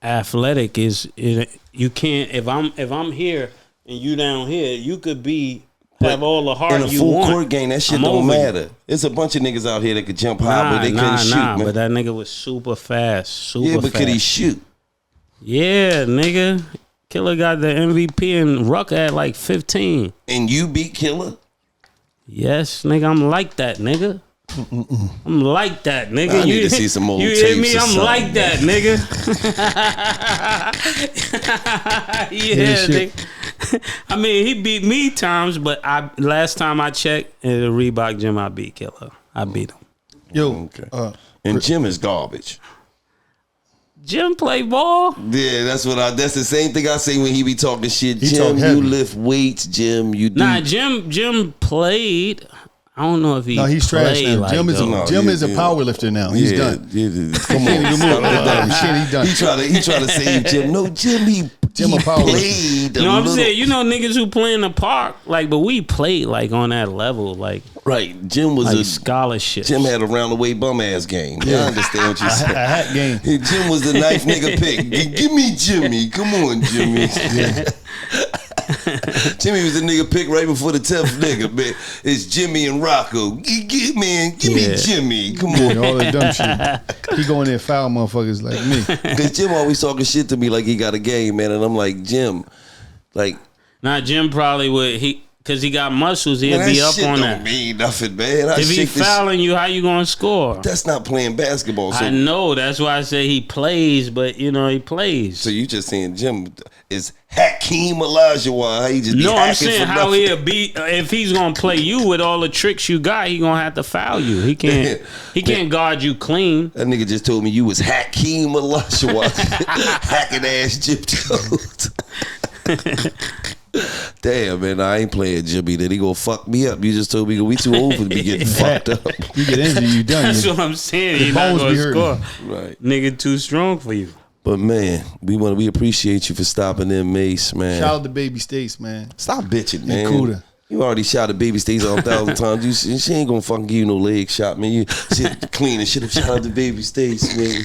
athletic, you can't. If I'm here and you down here, you could have all the heart in a you full want. court game, that shit I'm don't over you. matter. There's a bunch of niggas out here that could jump high, but they couldn't shoot, man. But that nigga was super fast. But could he shoot? Yeah, nigga. Killer got the MVP and Ruck had like 15. And you beat Killer? Yes, nigga. I'm like that, nigga. I'm like that, nigga. I need to see some old You tapes hear me? or I'm something, like that, nigga. Yeah, nigga. I mean, he beat me times, but last time I checked in the Reebok gym, I beat Killer. I beat him. Yo, okay. And Jim is garbage. Jim play ball? Yeah, that's the same thing I say when he be talking shit. Jim, you lift weights, Jim. You do. Nah, Jim played. I don't know if he. No, he's trash now. Like Jim is a power lifter now. He's done. Come on, He's done. He try to save Jim. No, Jim a power lifter. No, I'm saying niggas who play in the park but we played like on that level like. Right, Jim was like a scholarship. Jim had a round-the-way bum-ass game. Yeah. I understand what you said. A hat game. Jim was the ninth nigga pick. Give me Jimmy. Come on, Jimmy. Yeah. Jimmy was the nigga pick right before the 10th nigga, man. It's Jimmy and Rocco. Give me Jimmy. Come on. All that dumb shit. He go in there and foul motherfuckers like me. Because Jim always talking shit to me like he got a game, man. And I'm like, Jim, like. Nah, Jim probably would. Because he got muscles, he'll be up on that. Don't mean nothing, man. If he fouling you, how you gonna score? That's not playing basketball. So. I know. That's why I say he plays, but he plays. So you just saying Jim is Hakeem Olajuwon. He just be No, I'm hacking saying for how nothing. he'll be if he's gonna play you with all the tricks you got. He gonna have to foul you. He can't guard you clean. That nigga just told me you was Hakeem Olajuwon, hacking ass gypto. Damn, man, I ain't playing Jimmy. Then he gonna fuck me up. You just told me we too old for to be getting fucked up. You get injured, you done. That's what I'm saying. The He's not bones gonna be hurting. score. Right. Nigga too strong for you. But man, we appreciate you for stopping in, Mase, man. Shout out to Baby Stace, man. Stop bitching, man. Cuda. You already shouted Baby Stace out 1,000 times. She ain't gonna fucking give you no leg shot, man. You shit clean and shit. Shout out to Baby Stace, man.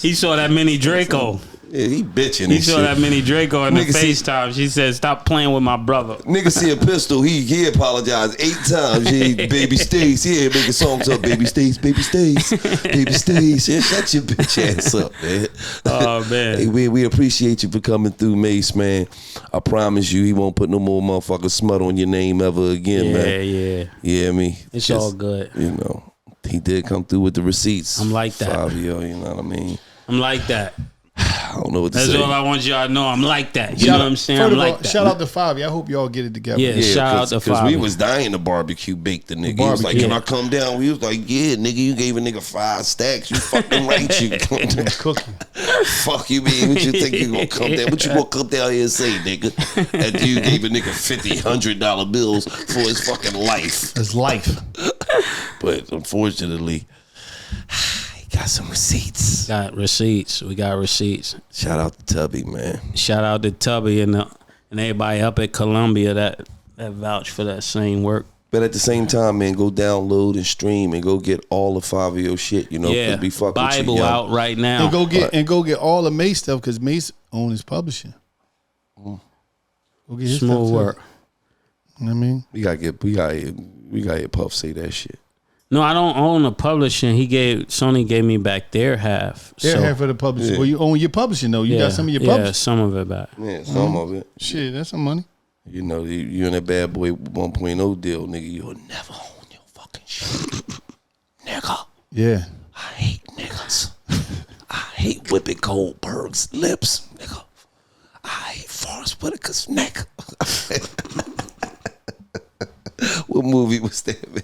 He saw that mini Draco. Yeah, he bitching. He and saw shit. that mini Draco in the Nigga see- FaceTime. She said, "Stop playing with my brother." Nigga see a pistol, he apologized 8 times. Yeah, Baby Stace, yeah, making songs up. Baby Stace, Baby Stace, Baby Stace. Yeah, shut your bitch ass up, man. Oh man. Hey, we appreciate you for coming through, Mase, man. I promise you, he won't put no more motherfucking smut on your name ever again, man. Yeah. Yeah, I mean, It's just, all good. You know, he did come through with the receipts. I'm like that. Fivio, you know what I mean? I'm like that. I don't know what to That's say. all I want y'all to know. I'm like that. You know what I'm saying? First I'm of all, like that. shout out to Fivio. I hope y'all get it together. Yeah. Shout out to Because we Fivio. was dying to barbecue bake the nigga. He was like, Barbecue. can I come down? We was like, yeah, nigga, you gave a nigga 5 stacks. You fucking right. You come down. Cooking. Fuck you, man. What you think you gonna come down? What you gonna come down here and say, nigga? After you gave a nigga $50, $100 bills for his fucking life. It's life. But unfortunately, he got some receipts. Got receipts. We got receipts. Shout out to Tubby, man. Shout out to Tubby and everybody up at Columbia that vouched for that same work. But at the same time, man, go download and stream and go get all the Fivio shit, you know, Yeah, because we fuck with you, Bible young. out right now. And go get all the Mase stuff because Mase owns his publishing. Go get his Smooth stuff too. work. You know what I mean? We gotta get Puff say that shit. No, I don't own the publishing. Sony gave me back their half. They're half of the publishing. Yeah. Well, you own your publishing though. You got some of your publishing. Yeah, some of it back. Yeah, some of it. Shit, that's some money. You know, you in that Bad Boy 1.0 deal, nigga. You'll never own your fucking shit, nigga. Yeah. I hate niggas. I hate Whoopi Goldberg's lips, nigga. I hate Forrest Whitaker's neck. What movie was that, man?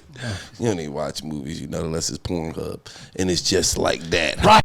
You don't even watch movies, you know, unless it's Pornhub. And it's just like that. Right.